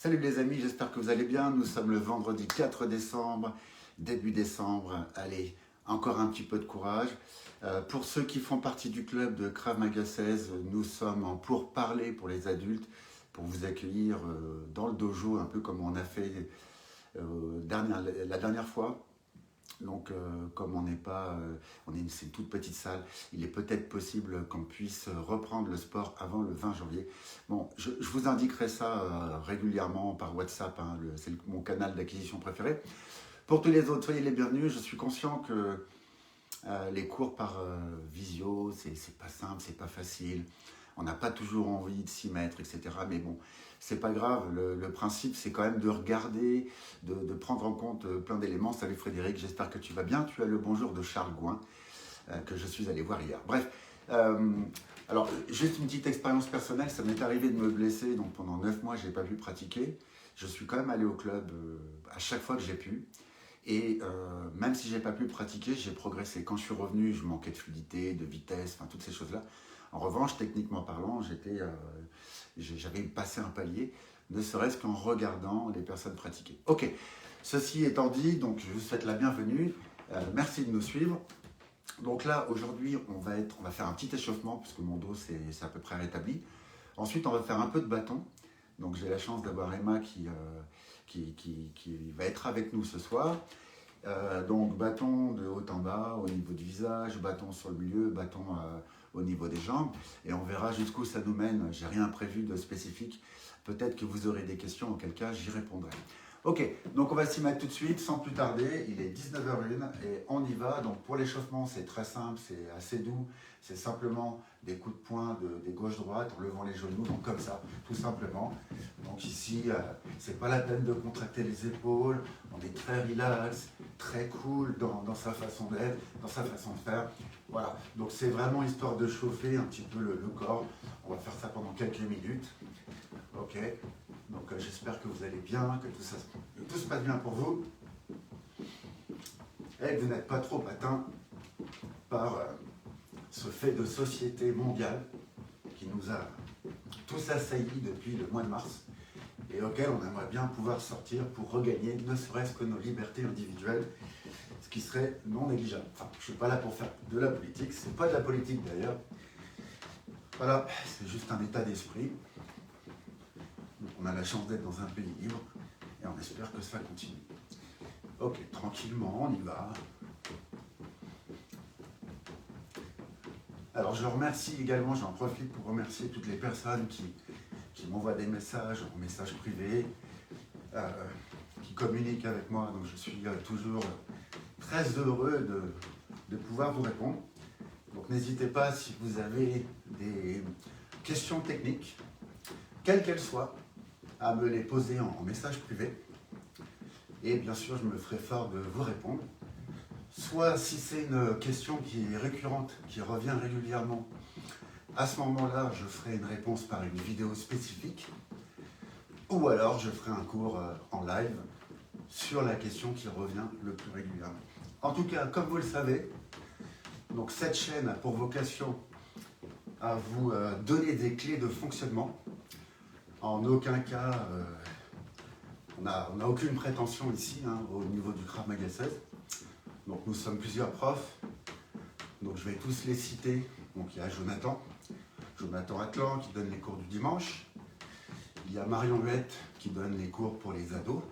Salut les amis, j'espère que vous allez bien. Nous sommes le vendredi 4 décembre, début décembre. Allez, encore un petit peu de courage. Pour ceux qui font partie du club de Krav Maga 16, nous sommes en pourparlers pour les adultes, pour vous accueillir dans le dojo, un peu comme on a fait la dernière fois. Donc, comme on n'est pas, c'est une toute petite salle, il est peut-être possible qu'on puisse reprendre le sport avant le 20 janvier. Bon, je vous indiquerai ça régulièrement par WhatsApp, hein, c'est mon canal d'acquisition préféré. Pour tous les autres, soyez les bienvenus. Je suis conscient que les cours par visio, c'est pas simple, c'est pas facile. On n'a pas toujours envie de s'y mettre, etc. Mais bon, c'est pas grave. Le principe, c'est quand même de regarder, de prendre en compte plein d'éléments. Salut Frédéric, j'espère que tu vas bien. Tu as le bonjour de Charles Gouin, que je suis allé voir hier. Bref, alors juste une petite expérience personnelle. Ça m'est arrivé de me blesser, donc pendant 9 mois, je n'ai pas pu pratiquer. Je suis quand même allé au club à chaque fois que j'ai pu. Et même si je n'ai pas pu pratiquer, j'ai progressé. Quand je suis revenu, je manquais de fluidité, de vitesse, enfin toutes ces choses-là. En revanche, techniquement parlant, j'avais passé un palier, ne serait-ce qu'en regardant les personnes pratiquer. Ok, ceci étant dit, donc je vous souhaite la bienvenue. Merci de nous suivre. Donc là, aujourd'hui, on va faire un petit échauffement, puisque mon dos, c'est à peu près rétabli. Ensuite, on va faire un peu de bâton. Donc j'ai la chance d'avoir Emma qui va être avec nous ce soir. Donc bâton de haut en bas, au niveau du visage, bâton sur le milieu, bâton au niveau des jambes. Et on verra jusqu'où ça nous mène. J'ai rien prévu de spécifique. Peut-être que vous aurez des questions, auquel cas j'y répondrai. Ok, donc on va s'y mettre tout de suite, sans plus tarder. Il est 19h01 et on y va. Donc pour l'échauffement, c'est très simple, c'est assez doux. C'est simplement des coups de poing des gauche-droite en levant les genoux, donc comme ça, tout simplement. Donc ici, c'est pas la peine de contracter les épaules. On est très relax, très cool dans sa façon d'être, dans sa façon de faire. Voilà, donc c'est vraiment histoire de chauffer un petit peu le corps. On va faire ça pendant quelques minutes. Ok, donc j'espère que vous allez bien, que tout se passe bien pour vous. Et que vous n'êtes pas trop atteint par ce fait de société mondiale qui nous a tous assaillis depuis le mois de mars et auquel on aimerait bien pouvoir sortir pour regagner ne serait-ce que nos libertés individuelles, ce qui serait non négligeable. Enfin, je ne suis pas là pour faire de la politique, c'est pas de la politique d'ailleurs. Voilà, c'est juste un état d'esprit. On a la chance d'être dans un pays libre et on espère que ça continue. Ok, tranquillement, on y va. Alors je remercie également, j'en profite pour remercier toutes les personnes qui m'envoient des messages en message privé, qui communiquent avec moi. Donc je suis toujours très heureux de pouvoir vous répondre. Donc n'hésitez pas si vous avez des questions techniques, quelles qu'elles soient, à me les poser en message privé. Et bien sûr, je me ferai fort de vous répondre. Soit si c'est une question qui est récurrente, qui revient régulièrement, à ce moment-là, je ferai une réponse par une vidéo spécifique. Ou alors, je ferai un cours en live sur la question qui revient le plus régulièrement. En tout cas, comme vous le savez, donc cette chaîne a pour vocation à vous donner des clés de fonctionnement. En aucun cas, on n'a aucune prétention ici au niveau du Krav Maga 16. Donc nous sommes plusieurs profs, donc je vais tous les citer. Donc il y a Jonathan Atlan qui donne les cours du dimanche. Il y a Marion Huette qui donne les cours pour les ados.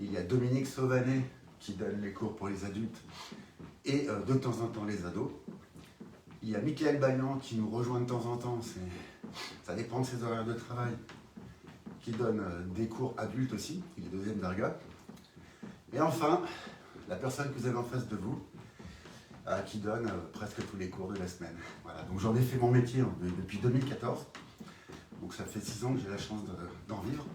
Il y a Dominique Sauvanet qui donne les cours pour les adultes et de temps en temps les ados. Il y a Mickaël Bayan qui nous rejoint de temps en temps, ça dépend de ses horaires de travail, qui donne des cours adultes aussi, il est deuxième d'Arga. Et enfin, la personne que vous avez en face de vous, qui donne presque tous les cours de la semaine. Voilà, donc j'en ai fait mon métier depuis 2014, donc ça fait 6 ans que j'ai la chance d'en vivre.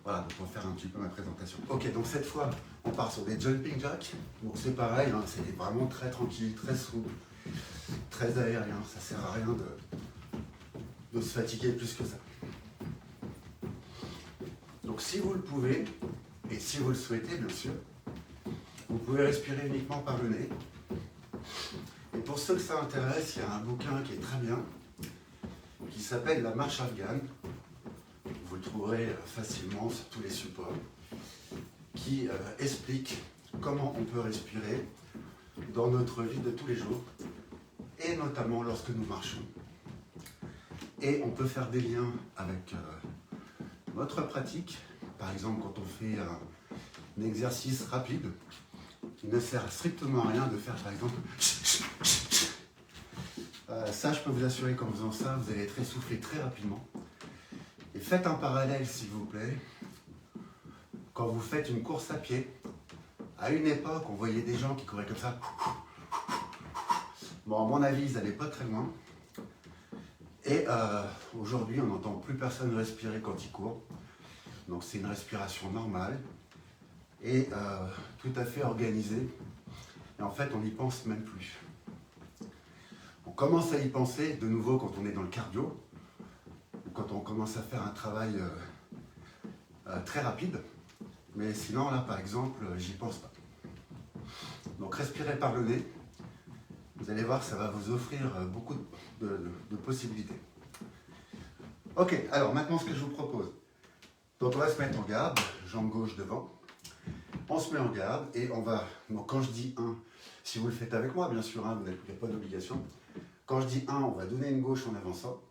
Voilà, donc on va faire un petit peu ma présentation. Ok, donc cette fois, on part sur des jumping jacks. Donc c'est pareil, c'est vraiment très tranquille, très souple, très aérien. Ça sert à rien de se fatiguer plus que ça. Donc si vous le pouvez, et si vous le souhaitez bien sûr, vous pouvez respirer uniquement par le nez. Et pour ceux que ça intéresse, il y a un bouquin qui est très bien, qui s'appelle La marche afghane. vous le trouverez facilement sur tous les supports, qui explique comment on peut respirer dans notre vie de tous les jours, et notamment lorsque nous marchons. Et on peut faire des liens avec notre pratique. Par exemple, quand on fait un exercice rapide, il ne sert strictement à rien de faire, par exemple, ça, je peux vous assurer qu'en faisant ça, vous allez être essoufflé très rapidement. Et faites un parallèle, s'il vous plaît. Quand vous faites une course à pied, à une époque, on voyait des gens qui couraient comme ça. Bon, à mon avis, ils n'allaient pas très loin. Et aujourd'hui, on n'entend plus personne respirer quand ils courent. Donc c'est une respiration normale et tout à fait organisée. Et en fait, on n'y pense même plus. On commence à y penser de nouveau quand on est dans le cardio, ou quand on commence à faire un travail très rapide. Mais sinon, là, par exemple, j'y pense pas. Donc respirez par le nez. Vous allez voir, ça va vous offrir beaucoup de possibilités. Ok, alors maintenant ce que je vous propose. Donc on va se mettre en garde, jambe gauche devant. On se met en garde et on va, donc quand je dis 1, si vous le faites avec moi bien sûr, hein, vous n'avez pas d'obligation. Quand je dis 1, on va donner une gauche en avançant.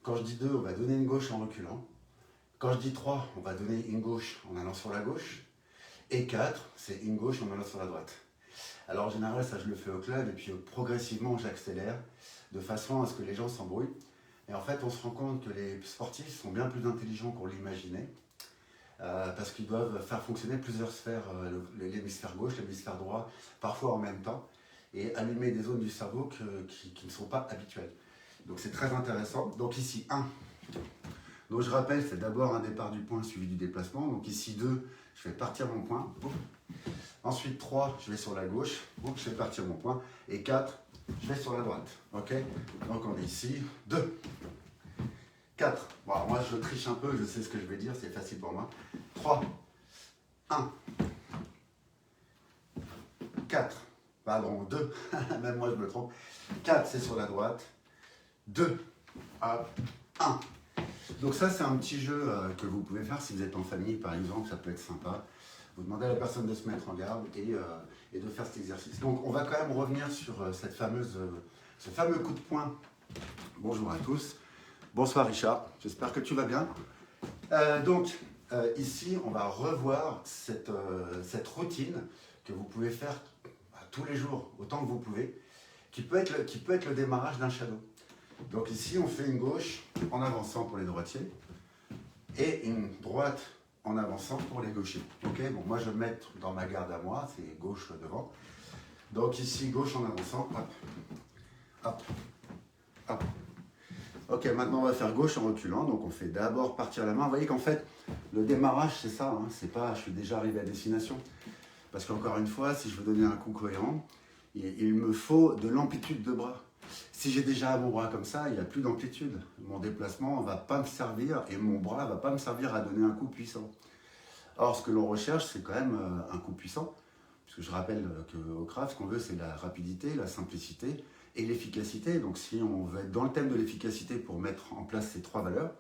Quand je dis 2, on va donner une gauche en reculant. Quand je dis 3, on va donner une gauche en allant sur la gauche. Et 4, c'est une gauche en allant sur la droite. Alors en général, ça je le fais au club et puis progressivement j'accélère de façon à ce que les gens s'embrouillent. Et en fait, on se rend compte que les sportifs sont bien plus intelligents qu'on l'imaginait parce qu'ils doivent faire fonctionner plusieurs sphères, l'hémisphère gauche, l'hémisphère droit, parfois en même temps, et allumer des zones du cerveau qui ne sont pas habituelles. Donc c'est très intéressant. Donc ici, 1. Donc je rappelle, c'est d'abord un départ du point suivi du déplacement. Donc ici, 2, je fais partir mon point. Ensuite, 3, je vais sur la gauche. Je fais partir mon point. Et 4, je vais sur la droite. Ok? Donc on est ici, 2. 4. Bon, alors moi je triche un peu, je sais ce que je vais dire, c'est facile pour moi. 3. 1. 4. Pardon, 2. Même moi je me trompe. 4, c'est sur la droite. 2. 1. Donc ça, c'est un petit jeu que vous pouvez faire si vous êtes en famille, par exemple, ça peut être sympa. Vous demandez à la personne de se mettre en garde et de faire cet exercice. Donc on va quand même revenir sur ce fameux coup de poing. Bonjour à tous. Bonsoir Richard, j'espère que tu vas bien. Ici, on va revoir cette routine que vous pouvez faire tous les jours, autant que vous pouvez, qui peut être le démarrage d'un shadow. Donc ici, on fait une gauche en avançant pour les droitiers et une droite en avançant pour les gauchers. Ok, bon, moi je vais me mettre dans ma garde à moi, c'est gauche devant. Donc ici, gauche en avançant, hop, hop, hop. Ok, maintenant on va faire gauche en reculant, donc on fait d'abord partir la main. Vous voyez qu'en fait, le démarrage c'est ça, hein, c'est pas je suis déjà arrivé à destination. Parce qu'encore une fois, si je veux donner un coup cohérent, il me faut de l'amplitude de bras. Si j'ai déjà mon bras comme ça, il n'y a plus d'amplitude. Mon déplacement ne va pas me servir et mon bras ne va pas me servir à donner un coup puissant. Or, ce que l'on recherche, c'est quand même un coup puissant. Parce que je rappelle qu'au craft, ce qu'on veut, c'est la rapidité, la simplicité et l'efficacité. Donc, si on veut être dans le thème de l'efficacité pour mettre en place ces 3 valeurs,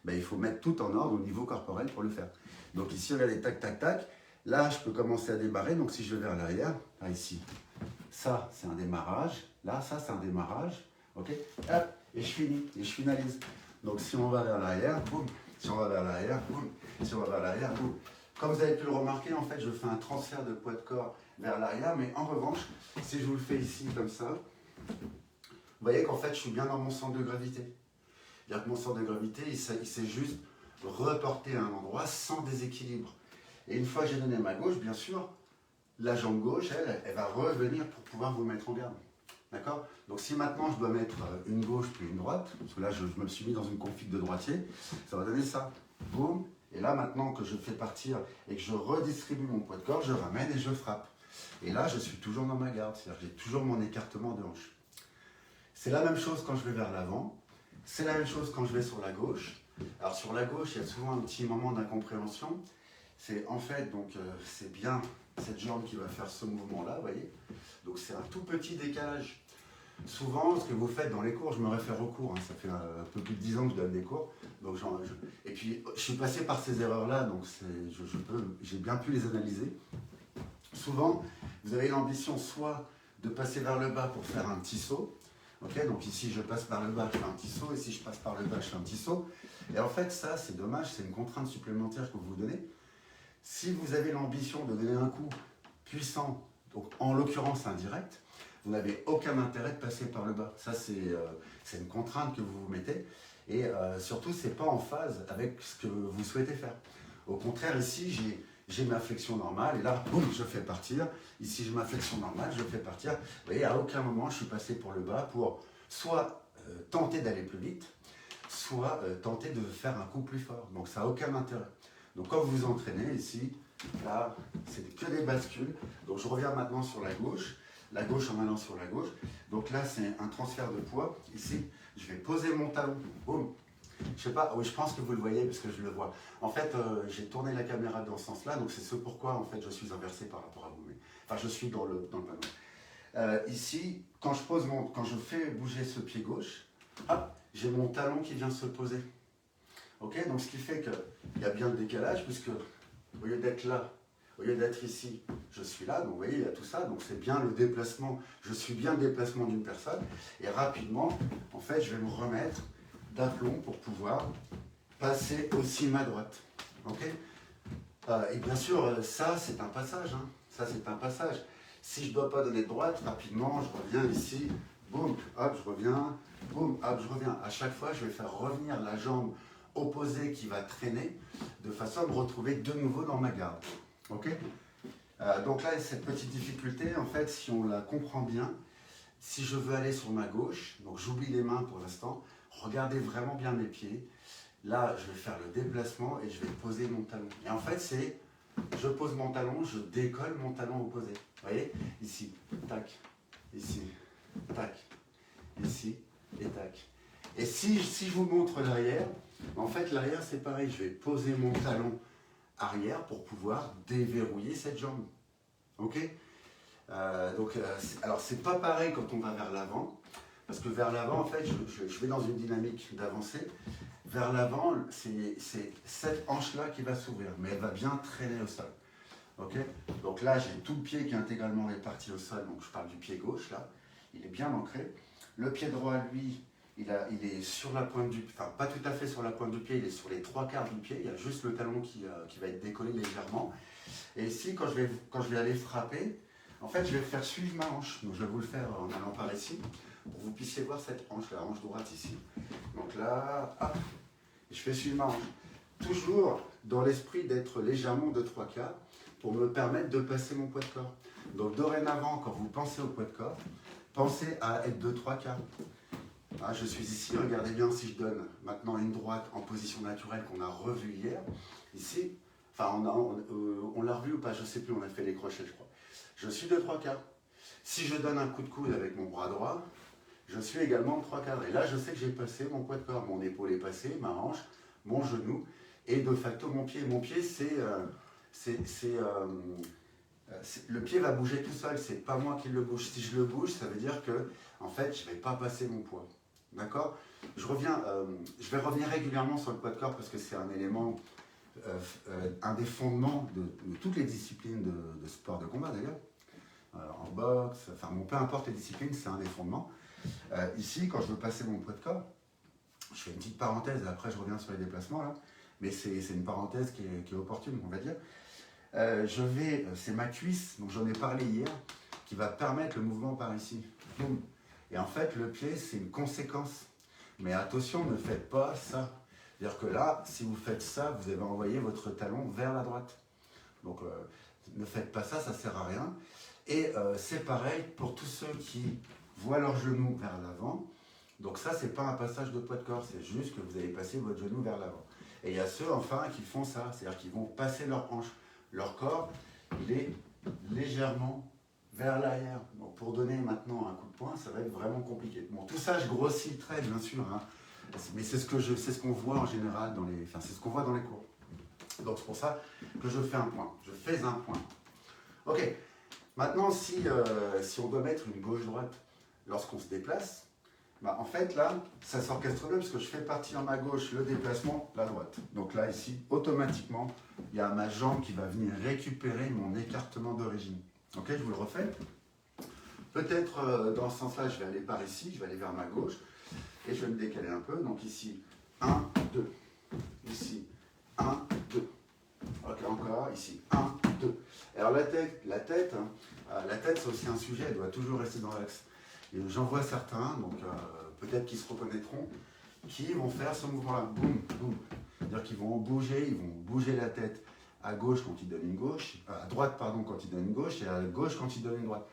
ben, il faut mettre tout en ordre au niveau corporel pour le faire. Donc ici, regardez, tac, tac, tac. Là, je peux commencer à démarrer. Donc, si je vais vers l'arrière, là, ici, ça, c'est un démarrage. Là, ça, c'est un démarrage. OK? Hop, et je finis, et je finalise. Donc, si on va vers l'arrière, boum. Si on va vers l'arrière, boum. Si on va vers l'arrière, boum. Comme vous avez pu le remarquer, en fait, je fais un transfert de poids de corps vers l'arrière. Mais en revanche, si je vous le fais ici, comme ça, vous voyez qu'en fait, je suis bien dans mon centre de gravité. C'est-à-dire que mon centre de gravité, il s'est juste reporté à un endroit sans déséquilibre. Et une fois que j'ai donné ma gauche, bien sûr, la jambe gauche, elle va revenir pour pouvoir vous mettre en garde. D'accord? Donc si maintenant je dois mettre une gauche puis une droite, parce que là je me suis mis dans une config de droitier, ça va donner ça. Boum. Et là maintenant que je fais partir et que je redistribue mon poids de corps, je ramène et je frappe. Et là je suis toujours dans ma garde, c'est-à-dire que j'ai toujours mon écartement de hanche. C'est la même chose quand je vais vers l'avant, c'est la même chose quand je vais sur la gauche. Alors sur la gauche, il y a souvent un petit moment d'incompréhension. C'est en fait, donc c'est bien cette jambe qui va faire ce mouvement-là, vous voyez. Donc c'est un tout petit décalage Souvent, ce que vous faites dans les cours, je me réfère aux cours, hein, ça fait un peu plus de 10 ans que je donne des cours. Donc et puis, je suis passé par ces erreurs-là, donc j'ai bien pu les analyser. Souvent, vous avez l'ambition soit de passer vers le bas pour faire un petit saut. Okay, donc ici, je passe par le bas, je fais un petit saut. Ici, je passe par le bas, je fais un petit saut. Et en fait, ça, c'est dommage, c'est une contrainte supplémentaire que vous vous donnez. Si vous avez l'ambition de donner un coup puissant, donc en l'occurrence indirect, vous n'avez aucun intérêt de passer par le bas. Ça, c'est une contrainte que vous vous mettez. Et surtout, ce n'est pas en phase avec ce que vous souhaitez faire. Au contraire, ici, j'ai ma flexion normale, et là, boum, je fais partir. Ici, j'ai ma flexion normale, je fais partir. Vous voyez, à aucun moment, je suis passé pour le bas pour soit tenter d'aller plus vite, soit tenter de faire un coup plus fort. Donc, ça n'a aucun intérêt. Donc, quand vous vous entraînez, ici, là, c'est que des bascules. Donc, je reviens maintenant sur la gauche en allant sur la gauche. Donc là, c'est un transfert de poids. Ici, je vais poser mon talon. Boum. Je sais pas, oui, je pense que vous le voyez parce que je le vois. En fait, j'ai tourné la caméra dans ce sens-là, donc c'est ce pourquoi en fait je suis inversé par rapport à vous. Enfin, je suis dans le panneau. Ici, quand je fais bouger ce pied gauche, hop, j'ai mon talon qui vient se poser. Ok, donc ce qui fait qu'il y a bien le décalage, puisque au lieu d'être là, au lieu d'être ici, je suis là. Donc vous voyez, il y a tout ça. Donc c'est bien le déplacement. Je suis bien le déplacement d'une personne. Et rapidement, en fait, je vais me remettre d'aplomb pour pouvoir passer aussi ma droite. Ok. Et bien sûr, ça c'est un passage. Hein. Ça c'est un passage. Si je ne dois pas donner de droite, rapidement, je reviens ici. Boum, hop, je reviens. Boum, hop, je reviens. À chaque fois, je vais faire revenir la jambe opposée qui va traîner de façon à me retrouver de nouveau dans ma garde. Ok. Donc là, cette petite difficulté, en fait, si on la comprend bien, si je veux aller sur ma gauche, donc j'oublie les mains pour l'instant, regardez vraiment bien mes pieds. Là, je vais faire le déplacement et je vais poser mon talon. Et en fait, c'est, je pose mon talon, je décolle mon talon opposé. Vous voyez, ici, tac, ici, tac, ici, et tac. Et si je vous montre l'arrière, en fait, l'arrière, c'est pareil. Je vais poser mon talon arrière pour pouvoir déverrouiller cette jambe. Ok. Alors c'est pas pareil quand on va vers l'avant, parce que vers l'avant, en fait, je vais dans une dynamique d'avancée. Vers l'avant, c'est cette hanche-là qui va s'ouvrir, mais elle va bien traîner au sol. Ok. Donc là, j'ai tout le pied qui est intégralement réparti au sol, donc je parle du pied gauche, là. Il est bien ancré. Le pied droit, lui, il est sur la pointe du pied, enfin pas tout à fait sur la pointe du pied, il est sur les 3/4 du pied, il y a juste le talon qui va être décollé légèrement. Et ici, quand je vais aller frapper, en fait, je vais faire suivre ma hanche. Donc je vais vous le faire en allant par ici, pour que vous puissiez voir cette hanche, la hanche droite ici. Donc là, hop, je fais suivre ma hanche. Toujours dans l'esprit d'être légèrement de 3/4 pour me permettre de passer mon poids de corps. Donc dorénavant, quand vous pensez au poids de corps, pensez à être de 3/4. Ah, je suis ici, regardez bien si je donne maintenant une droite en position naturelle qu'on a revue hier. Ici, enfin on l'a revu ou pas, je ne sais plus, on a fait les crochets je crois. Je suis de 3/4. Si je donne un coup de coude avec mon bras droit, je suis également de 3/4. Et là je sais que j'ai passé mon poids de corps, mon épaule est passée, ma hanche, mon genou et de facto mon pied. Mon pied le pied va bouger tout seul, c'est pas moi qui le bouge. Si je le bouge, ça veut dire que en fait je ne vais pas passer mon poids. D'accord. Je vais revenir régulièrement sur le poids de corps parce que c'est un élément, un des fondements de toutes les disciplines de sport de combat d'ailleurs. En boxe, enfin bon, peu importe les disciplines, c'est un des fondements. Ici, quand je veux passer mon poids de corps, je fais une petite parenthèse et après je reviens sur les déplacements là, mais c'est une parenthèse qui est opportune, on va dire. C'est ma cuisse, donc j'en ai parlé hier, qui va permettre le mouvement par ici. Boum. Et en fait, le pied, c'est une conséquence. Mais attention, ne faites pas ça. C'est-à-dire que là, si vous faites ça, vous avez envoyé votre talon vers la droite. Donc, ne faites pas ça, ça ne sert à rien. Et c'est pareil pour tous ceux qui voient leur genou vers l'avant. Donc ça, ce n'est pas un passage de poids de corps, c'est juste que vous avez passé votre genou vers l'avant. Et il y a ceux, enfin, qui font ça, c'est-à-dire qu'ils vont passer leur hanche. Leur corps, il est légèrement vers l'arrière. Donc pour donner maintenant un coup de poing, ça va être vraiment compliqué. Bon, tout ça, je grossis le trait, bien sûr, hein, mais c'est ce qu'on voit en général c'est ce qu'on voit dans les cours. Donc c'est pour ça que je fais un point. Je fais un point. Ok. Maintenant, si on doit mettre une gauche-droite, lorsqu'on se déplace, bah, en fait là, ça s'orchestre mieux parce que je fais partir ma gauche le déplacement, la droite. Donc là, ici, automatiquement, il y a ma jambe qui va venir récupérer mon écartement d'origine. Ok, je vous le refais. Peut-être dans ce sens-là, je vais aller par ici, je vais aller vers ma gauche et je vais me décaler un peu. Donc ici, 1, 2. Ici, 1, 2. Ok, encore, ici, 1, 2. Alors la tête, c'est aussi un sujet, elle doit toujours rester dans l'axe. Et j'en vois certains, donc peut-être qu'ils se reconnaîtront, qui vont faire ce mouvement-là, boum, boum. C'est-à-dire qu'ils vont bouger la tête à gauche quand ils donnent une gauche, à droite pardon quand ils donnent une gauche et à gauche quand ils donnent une droite.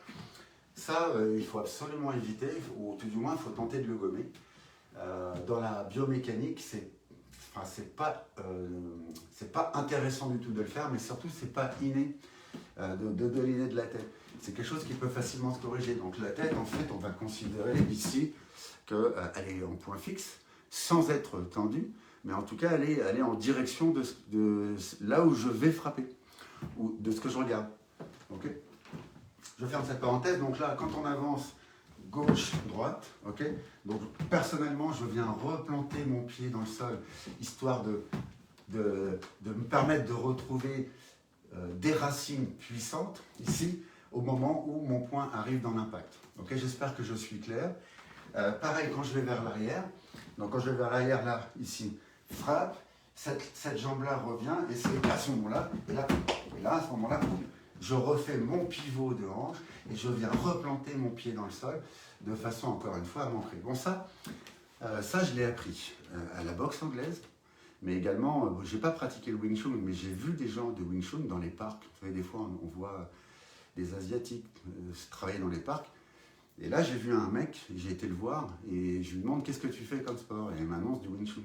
Ça, il faut absolument éviter, ou tout du moins, il faut tenter de le gommer. Dans la biomécanique, c'est pas intéressant du tout de le faire, mais surtout, c'est pas inné de l'inné de la tête. C'est quelque chose qui peut facilement se corriger. Donc la tête, en fait, on va considérer ici qu'elle est en point fixe, sans être tendue, mais en tout cas, elle est en direction de là où je vais frapper, ou de ce que je regarde. Okay, je ferme cette parenthèse. Donc là, quand on avance gauche, droite, ok. Donc personnellement, je viens replanter mon pied dans le sol, histoire de me permettre de retrouver des racines puissantes, ici, au moment où mon poing arrive dans l'impact. Ok, j'espère que je suis clair. Pareil, quand je vais vers l'arrière, donc quand je vais vers l'arrière, là, ici, frappe, cette jambe-là revient, et c'est à ce moment-là, et là, à ce moment-là, je refais mon pivot de hanche, et je viens replanter mon pied dans le sol, de façon, encore une fois, à m'ancrer. Bon, ça je l'ai appris à la boxe anglaise, mais également, je n'ai pas pratiqué le Wing Chun, mais j'ai vu des gens de Wing Chun dans les parcs. Vous savez, des fois, on voit des Asiatiques travailler dans les parcs. Et là, j'ai vu un mec, j'ai été le voir, et je lui demande qu'est-ce que tu fais comme sport, et il m'annonce du Wing Chun.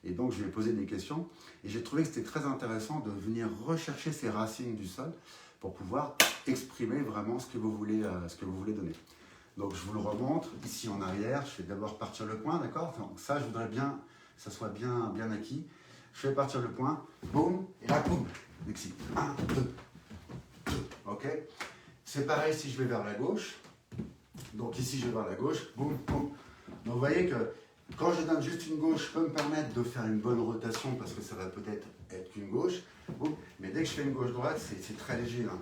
Et donc, je lui ai posé des questions, et j'ai trouvé que c'était très intéressant de venir rechercher ces racines du sol pour pouvoir exprimer vraiment ce que vous voulez donner. Donc, je vous le remontre, ici en arrière, je fais d'abord partir le point, d'accord? Donc ça, je voudrais bien que ça soit bien acquis. Je fais partir le point, boum, et là, boum, ici, 1, 2, 2, ok? C'est pareil si je vais vers la gauche. Donc ici, je vais vers la gauche, boum, boum. Donc vous voyez que quand je donne juste une gauche, je peux me permettre de faire une bonne rotation parce que ça va peut-être être qu'une gauche. Boum. Mais dès que je fais une gauche-droite, c'est très léger. Hein.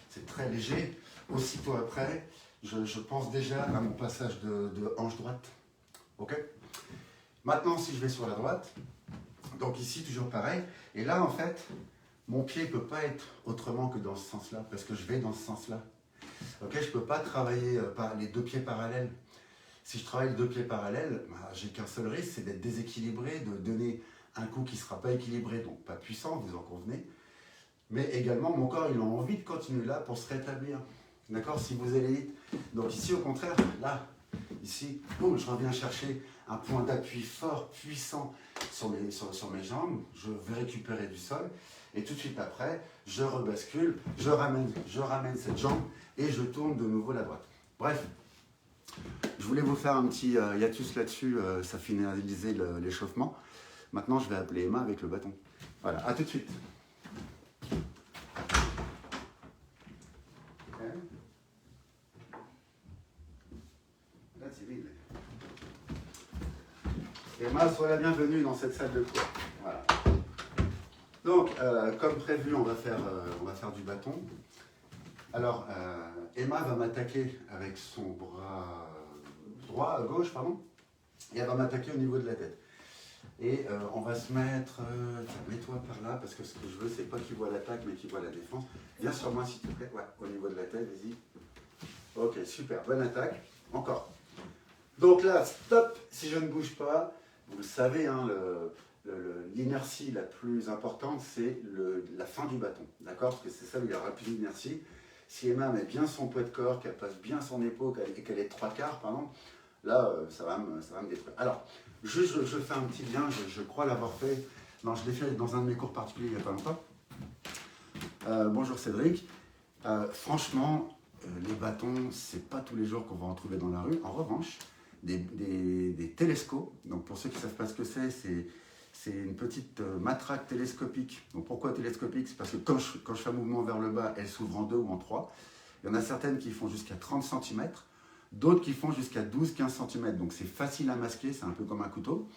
C'est très léger. Aussitôt après, je pense déjà à mon passage de hanche droite. Ok? Maintenant, si je vais sur la droite, donc ici, toujours pareil. Et là, en fait, mon pied ne peut pas être autrement que dans ce sens-là parce que je vais dans ce sens-là. Ok, je ne peux pas travailler par les deux pieds parallèles. Si je travaille les deux pieds parallèles, bah, j'ai qu'un seul risque, c'est d'être déséquilibré, de donner un coup qui ne sera pas équilibré, donc pas puissant, vous en convenez. Mais également, mon corps, il a envie de continuer là pour se rétablir. D'accord? Si vous allez vite. Donc ici, au contraire, là, ici, boum, je reviens chercher un point d'appui fort, puissant sur mes jambes. Je vais récupérer du sol. Et tout de suite après, je rebascule, je ramène cette jambe et je tourne de nouveau la droite. Bref, je voulais vous faire un petit hiatus là-dessus, ça finalisait l'échauffement. Maintenant, je vais appeler Emma avec le bâton. Voilà, à tout de suite. Emma, sois la bienvenue dans cette salle de cours. Voilà. Donc, comme prévu, on va faire du bâton. Alors, Emma va m'attaquer avec son bras gauche, pardon, et elle va m'attaquer au niveau de la tête. Et on va se mettre, mets-toi par là, parce que ce que je veux, c'est pas qu'il voit l'attaque, mais qu'il voit la défense. Viens sur moi, s'il te plaît. Ouais, au niveau de la tête, vas-y. Ok, super, bonne attaque. Encore. Donc là, stop, si je ne bouge pas, vous le savez, hein, l'inertie la plus importante, c'est la fin du bâton, d'accord? Parce que c'est ça où il y aura plus d'inertie. Si Emma met bien son poids de corps, qu'elle passe bien son épaule et qu'elle est 3/4, pardon, là, ça va me détruire. Alors, je fais un petit lien, je crois l'avoir fait. Non, je l'ai fait dans un de mes cours particuliers il n'y a pas longtemps. Bonjour Cédric. Franchement, les bâtons, c'est pas tous les jours qu'on va en trouver dans la rue. En revanche, des télescopes. Donc pour ceux qui ne savent pas ce que c'est une petite matraque télescopique. Donc pourquoi télescopique? C'est parce que quand je fais un mouvement vers le bas, elle s'ouvre en 2 ou en 3. Il y en a certaines qui font jusqu'à 30 cm. D'autres qui font jusqu'à 12-15 cm. Donc c'est facile à masquer, c'est un peu comme un couteau.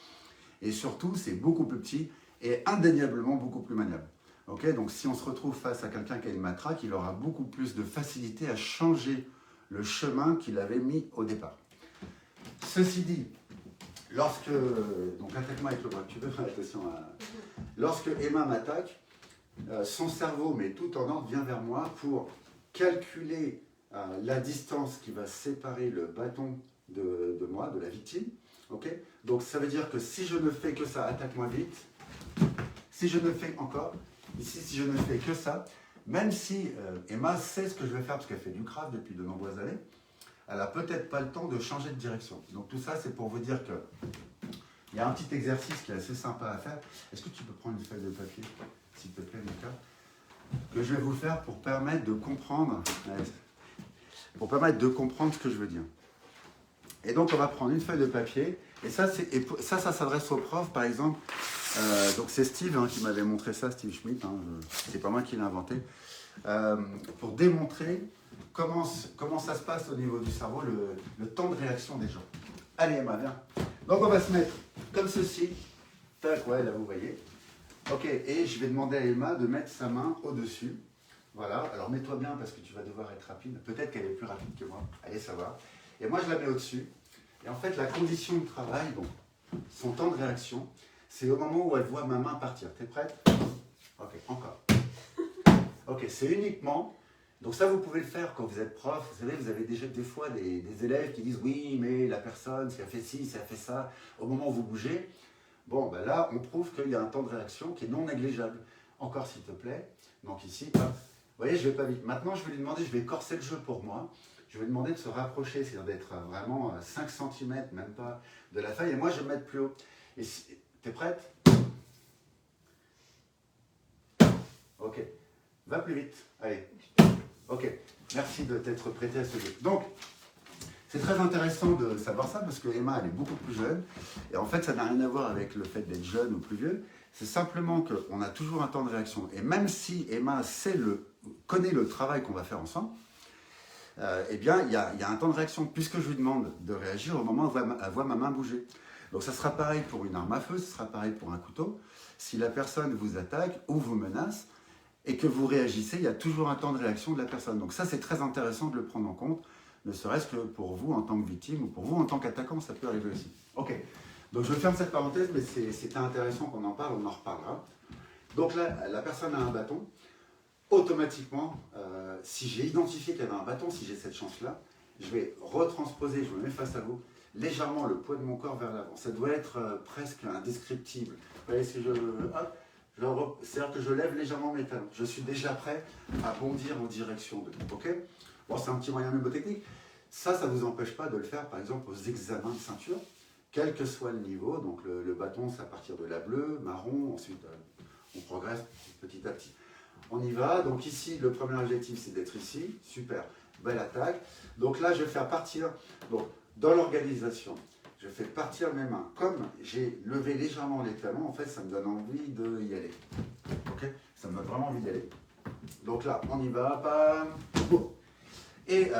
Et surtout, c'est beaucoup plus petit et indéniablement beaucoup plus maniable. Okay, donc si on se retrouve face à quelqu'un qui a une matraque, il aura beaucoup plus de facilité à changer le chemin qu'il avait mis au départ. Ceci dit, lorsque... Donc attaque-moi avec le bras, tu veux faire attention à... Lorsque Emma m'attaque, son cerveau, mais tout en ordre, vient vers moi pour calculer la distance qui va séparer le bâton de moi, de la victime. Okay, donc ça veut dire que si je ne fais que ça, attaque-moi vite. Si je ne fais encore... Ici, si je ne fais que ça, même si Emma sait ce que je vais faire, parce qu'elle fait du craft depuis de nombreuses années, elle n'a peut-être pas le temps de changer de direction. Donc tout ça, c'est pour vous dire que il y a un petit exercice qui est assez sympa à faire. Est-ce que tu peux prendre une feuille de papier, s'il te plaît, Mika, que je vais vous faire pour permettre de comprendre, ce que je veux dire. Et donc, on va prendre une feuille de papier, et ça s'adresse aux profs, par exemple. Donc c'est Steve qui m'avait montré ça, Steve Schmidt, c'est pas moi qui l'ai inventé, pour démontrer comment ça se passe au niveau du cerveau, le temps de réaction des gens. Allez Emma, viens. Donc on va se mettre comme ceci, tac, ouais, là vous voyez. Ok, et je vais demander à Emma de mettre sa main au-dessus. Voilà, alors mets-toi bien parce que tu vas devoir être rapide, peut-être qu'elle est plus rapide que moi, allez savoir. Et moi je la mets au-dessus, et en fait la condition de travail, donc, son temps de réaction, c'est au moment où elle voit ma main partir. T'es prête? Ok, encore. Ok, c'est uniquement... Donc ça, vous pouvez le faire quand vous êtes prof. Vous savez, vous avez déjà des fois des élèves qui disent « Oui, mais la personne, si elle fait ci, si elle fait ça, au moment où vous bougez. » Bon, ben là, on prouve qu'il y a un temps de réaction qui est non négligeable. Encore, s'il te plaît. Donc ici, hop. Vous voyez, je vais pas vite. Maintenant, je vais lui demander, je vais corser le jeu pour moi. Je vais lui demander de se rapprocher, c'est-à-dire d'être vraiment 5 cm, même pas, de la feuille. Et moi, je vais me mettre plus haut. Et si... T'es prête? Ok. Va plus vite. Allez. Ok. Merci de t'être prêté à ce jeu. Donc, c'est très intéressant de savoir ça parce que Emma, elle est beaucoup plus jeune. Et en fait, ça n'a rien à voir avec le fait d'être jeune ou plus vieux. C'est simplement qu'on a toujours un temps de réaction. Et même si Emma connaît le travail qu'on va faire ensemble, eh bien, il y a un temps de réaction puisque je lui demande de réagir au moment où elle voit ma main bouger. Donc ça sera pareil pour une arme à feu, ce sera pareil pour un couteau. Si la personne vous attaque ou vous menace et que vous réagissez, il y a toujours un temps de réaction de la personne. Donc ça, c'est très intéressant de le prendre en compte, ne serait-ce que pour vous en tant que victime ou pour vous en tant qu'attaquant, ça peut arriver aussi. Ok, donc je ferme cette parenthèse, mais c'était intéressant qu'on en parle, on en reparlera. Donc là, la personne a un bâton. Automatiquement, si j'ai identifié qu'il y avait un bâton, si j'ai cette chance-là, je vais retransposer, je me mets face à vous, légèrement le poids de mon corps vers l'avant. Ça doit être presque indescriptible. Vous voyez, si c'est-à-dire que je lève légèrement mes talons. Je suis déjà prêt à bondir en direction de vous. Ok? Bon, c'est un petit moyen mnémotechnique. Ça ne vous empêche pas de le faire, par exemple, aux examens de ceinture, quel que soit le niveau. Donc le bâton, c'est à partir de la bleue, marron, ensuite on progresse petit à petit. On y va. Donc ici, le premier objectif, c'est d'être ici. Super. Belle attaque. Donc là, je vais faire partir... Donc, dans l'organisation, je fais partir mes mains. Comme j'ai levé légèrement les talons, en fait, ça me donne envie d'y aller. Ok? Ça me donne vraiment envie d'y aller. Donc là, on y va. Bam. Et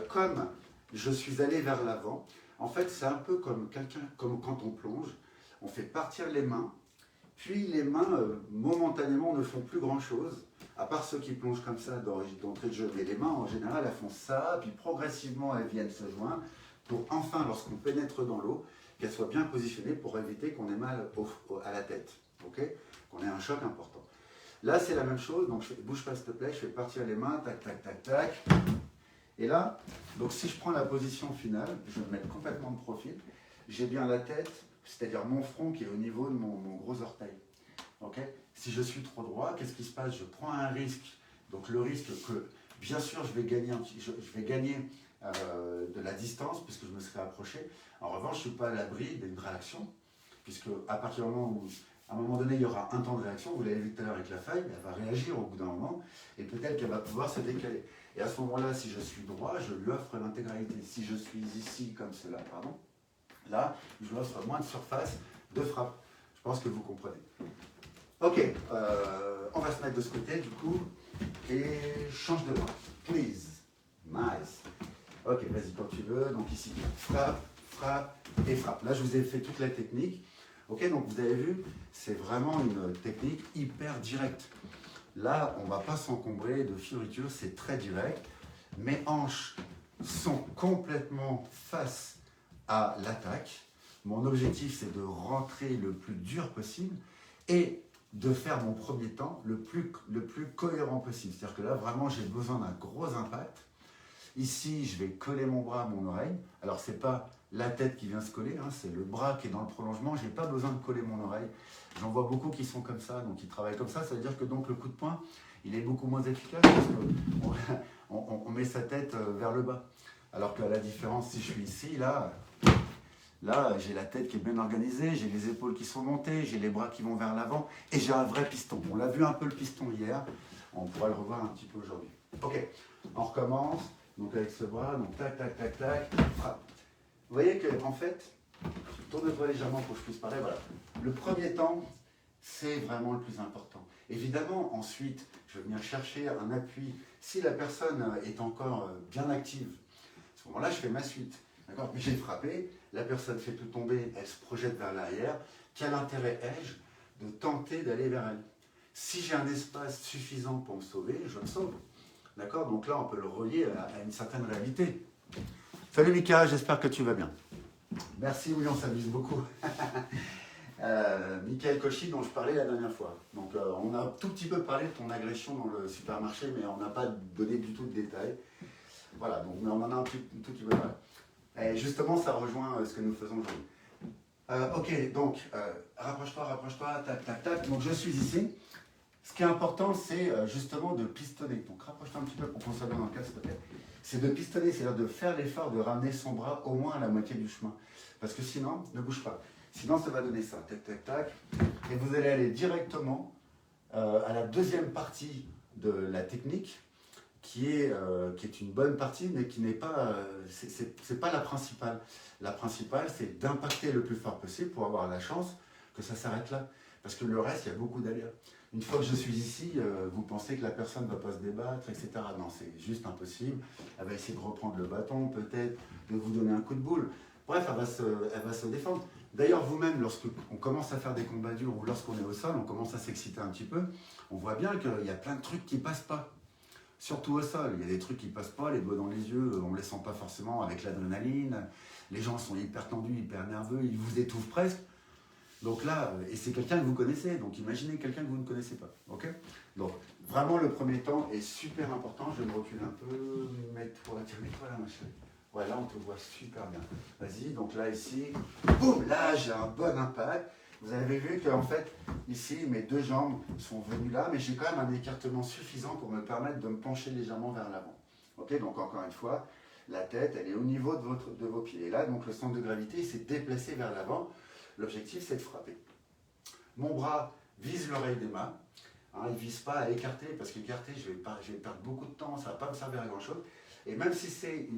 comme je suis allé vers l'avant, en fait, c'est un peu comme quand on plonge. On fait partir les mains, puis les mains, momentanément, ne font plus grand-chose, à part ceux qui plongent comme ça d'entrée de jeu. Mais les mains, en général, elles font ça, puis progressivement, elles viennent se joindre, pour enfin, lorsqu'on pénètre dans l'eau, qu'elle soit bien positionnée pour éviter qu'on ait mal à la tête, okay? Qu'on ait un choc important. Là, c'est la même chose, donc bouge pas s'il te plaît, je fais partir les mains, tac, tac, tac, tac. Et là, donc si je prends la position finale, je vais me mettre complètement de profil, j'ai bien la tête, c'est-à-dire mon front qui est au niveau de mon gros orteil. Okay? Si je suis trop droit, qu'est-ce qui se passe? Je prends un risque, donc le risque que, bien sûr, je vais gagner de la distance puisque je me serai approché. En revanche, je ne suis pas à l'abri d'une réaction, puisque à partir du moment où, à un moment donné, il y aura un temps de réaction, vous l'avez vu tout à l'heure avec la feuille, elle va réagir au bout d'un moment, et peut-être qu'elle va pouvoir se décaler. Et à ce moment-là, si je suis droit, je lui offre l'intégralité. Si je suis ici, comme cela, pardon, là, je lui offre moins de surface de frappe. Je pense que vous comprenez. Ok, on va se mettre de ce côté, du coup, et change de main. Please. Nice. Ok, vas-y quand tu veux. Donc ici, frappe, frappe et frappe. Là, je vous ai fait toute la technique. Ok, donc vous avez vu, c'est vraiment une technique hyper directe. Là, on ne va pas s'encombrer de fioritures, c'est très direct. Mes hanches sont complètement face à l'attaque. Mon objectif, c'est de rentrer le plus dur possible et de faire mon premier temps le plus cohérent possible. C'est-à-dire que là, vraiment, j'ai besoin d'un gros impact. Ici, je vais coller mon bras à mon oreille. Alors, ce n'est pas la tête qui vient se coller, hein, c'est le bras qui est dans le prolongement. Je n'ai pas besoin de coller mon oreille. J'en vois beaucoup qui sont comme ça, donc ils travaillent comme ça. Ça veut dire que donc, le coup de poing, il est beaucoup moins efficace parce qu'on met sa tête vers le bas. Alors qu'à la différence, si je suis ici, là, j'ai la tête qui est bien organisée, j'ai les épaules qui sont montées, j'ai les bras qui vont vers l'avant et j'ai un vrai piston. On l'a vu un peu le piston hier, on pourra le revoir un petit peu aujourd'hui. Ok, on recommence. Donc avec ce bras, donc tac, tac, tac, tac, frappe. Vous voyez que en fait, tourne-toi légèrement pour que je puisse parler, voilà. Le premier temps, c'est vraiment le plus important. Évidemment, ensuite, je vais venir chercher un appui. Si la personne est encore bien active, à ce moment-là, je fais ma suite. D'accord ? Puis j'ai frappé, la personne fait tout tomber, elle se projette vers l'arrière. Quel intérêt ai-je de tenter d'aller vers elle ? Si j'ai un espace suffisant pour me sauver, je me sauve. D'accord ? Donc là, on peut le relier à une certaine réalité. Salut Mika, j'espère que tu vas bien. Merci, oui, on s'amuse beaucoup. Michael Cauchy, dont je parlais la dernière fois. Donc on a un tout petit peu parlé de ton agression dans le supermarché, mais on n'a pas donné du tout de détails. Voilà, donc, mais on en a un tout petit peu parlé. Et justement, ça rejoint ce que nous faisons aujourd'hui. Ok, donc, rapproche-toi, tac, tac, tac. Donc je suis ici. Ce qui est important, c'est justement de pistonner. Donc rapproche-toi un petit peu pour qu'on soit bien dans le cas, s'il te plaît. C'est de pistonner, c'est-à-dire de faire l'effort de ramener son bras au moins à la moitié du chemin. Parce que sinon, ne bouge pas. Sinon, ça va donner ça. Tac, tac, tac. Et vous allez aller directement à la deuxième partie de la technique, qui est une bonne partie, mais qui n'est pas, c'est pas la principale. La principale, c'est d'impacter le plus fort possible pour avoir la chance que ça s'arrête là. Parce que le reste, il y a beaucoup d'aléas. Une fois que je suis ici, vous pensez que la personne ne va pas se débattre, etc. Non, c'est juste impossible. Elle va essayer de reprendre le bâton, peut-être, de vous donner un coup de boule. Bref, elle va se défendre. D'ailleurs, vous-même, lorsqu'on commence à faire des combats durs ou lorsqu'on est au sol, on commence à s'exciter un petit peu, on voit bien qu'il y a plein de trucs qui ne passent pas. Surtout au sol, il y a des trucs qui ne passent pas, les doigts dans les yeux, on ne les sent pas forcément avec l'adrénaline. Les gens sont hyper tendus, hyper nerveux, ils vous étouffent presque. Donc là, et c'est quelqu'un que vous connaissez, donc imaginez quelqu'un que vous ne connaissez pas. Ok ? Donc vraiment le premier temps est super important. Je vais me reculer un peu. Mets-toi là, ma chérie. Ouais, là on te voit super bien. Vas-y, donc là ici, boum, là j'ai un bon impact. Vous avez vu qu'en fait, ici, mes deux jambes sont venues là, mais j'ai quand même un écartement suffisant pour me permettre de me pencher légèrement vers l'avant. Ok ? Donc encore une fois, la tête, elle est au niveau de vos pieds. Et là, donc le centre de gravité s'est déplacé vers l'avant. L'objectif, c'est de frapper. Mon bras vise l'oreille des mains. Hein, il ne vise pas à écarter, parce qu'écarter, je vais perdre beaucoup de temps, ça ne va pas me servir à grand-chose. Et même si c'est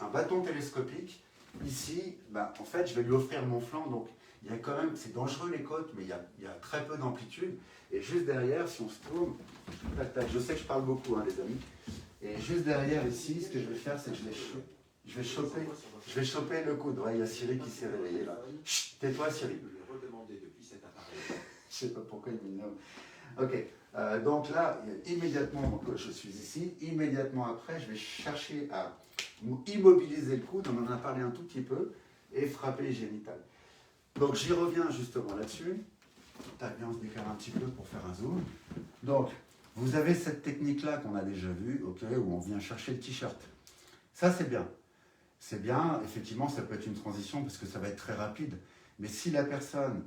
un bâton télescopique, ici, ben, en fait, je vais lui offrir mon flanc. Donc, il y a quand même, c'est dangereux les côtes, mais il y a très peu d'amplitude. Et juste derrière, si on se tourne, tac, tac, je sais que je parle beaucoup, hein, les amis. Et juste derrière ici, ce que je vais faire, c'est que je vais choper le coude. Ouais, il y a Cyril qui s'est réveillé là. Chut, tais-toi Cyril. Je ne sais pas pourquoi il m'énerve. Ok, donc là, immédiatement, donc, je suis ici. Immédiatement après, je vais chercher à immobiliser le coude. On en a parlé un tout petit peu. Et frapper génital. Donc j'y reviens justement là-dessus. Tac, bien, on se décale un petit peu pour faire un zoom. Donc, vous avez cette technique-là qu'on a déjà vue, ok, où on vient chercher le t-shirt. Ça, c'est bien. C'est bien, effectivement, ça peut être une transition parce que ça va être très rapide. Mais si la personne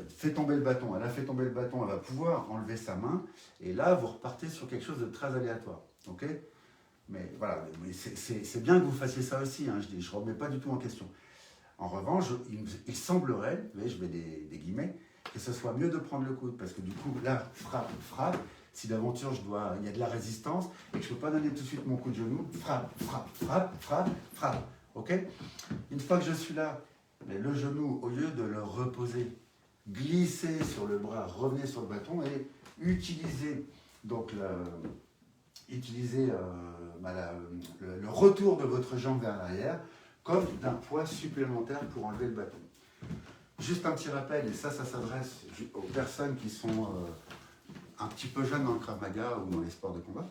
fait tomber le bâton, elle a fait tomber le bâton, elle va pouvoir enlever sa main. Et là, vous repartez sur quelque chose de très aléatoire. Ok ? Mais voilà, c'est bien que vous fassiez ça aussi. Hein, je ne remets pas du tout en question. En revanche, il semblerait, vous voyez, je mets des guillemets, que ce soit mieux de prendre le coude. Parce que du coup, là, frappe. Si d'aventure il y a de la résistance et que je ne peux pas donner tout de suite mon coup de genou, frappe. Ok ? Une fois que je suis là, mais le genou, au lieu de le reposer, glisser sur le bras, revenez sur le bâton et utiliser donc utiliser le retour de votre jambe vers l'arrière comme d'un poids supplémentaire pour enlever le bâton. Juste un petit rappel, et ça s'adresse aux personnes qui sont un petit peu jeunes dans le Krav Maga ou dans les sports de combat.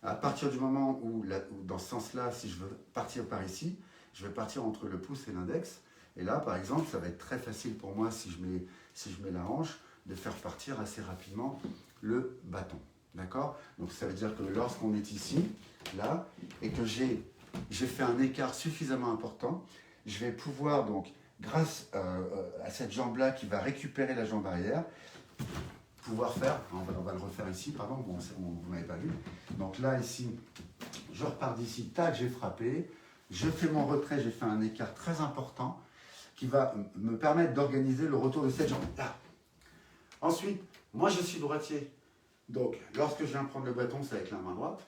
À partir du moment où dans ce sens-là, si je veux partir par ici, je vais partir entre le pouce et l'index. Et là, par exemple, ça va être très facile pour moi, si je mets la hanche, de faire partir assez rapidement le bâton. D'accord? Donc ça veut dire que lorsqu'on est ici, là, et que j'ai fait un écart suffisamment important, je vais pouvoir donc, grâce à cette jambe-là qui va récupérer la jambe arrière, pouvoir faire, on va le refaire ici, pardon, bon, vous n'avez pas vu. Donc là, ici, je repars d'ici, tac, j'ai frappé, je fais mon retrait, j'ai fait un écart très important qui va me permettre d'organiser le retour de cette jambe. Là. Ensuite, moi je suis droitier, donc lorsque je viens prendre le bâton, c'est avec la main droite.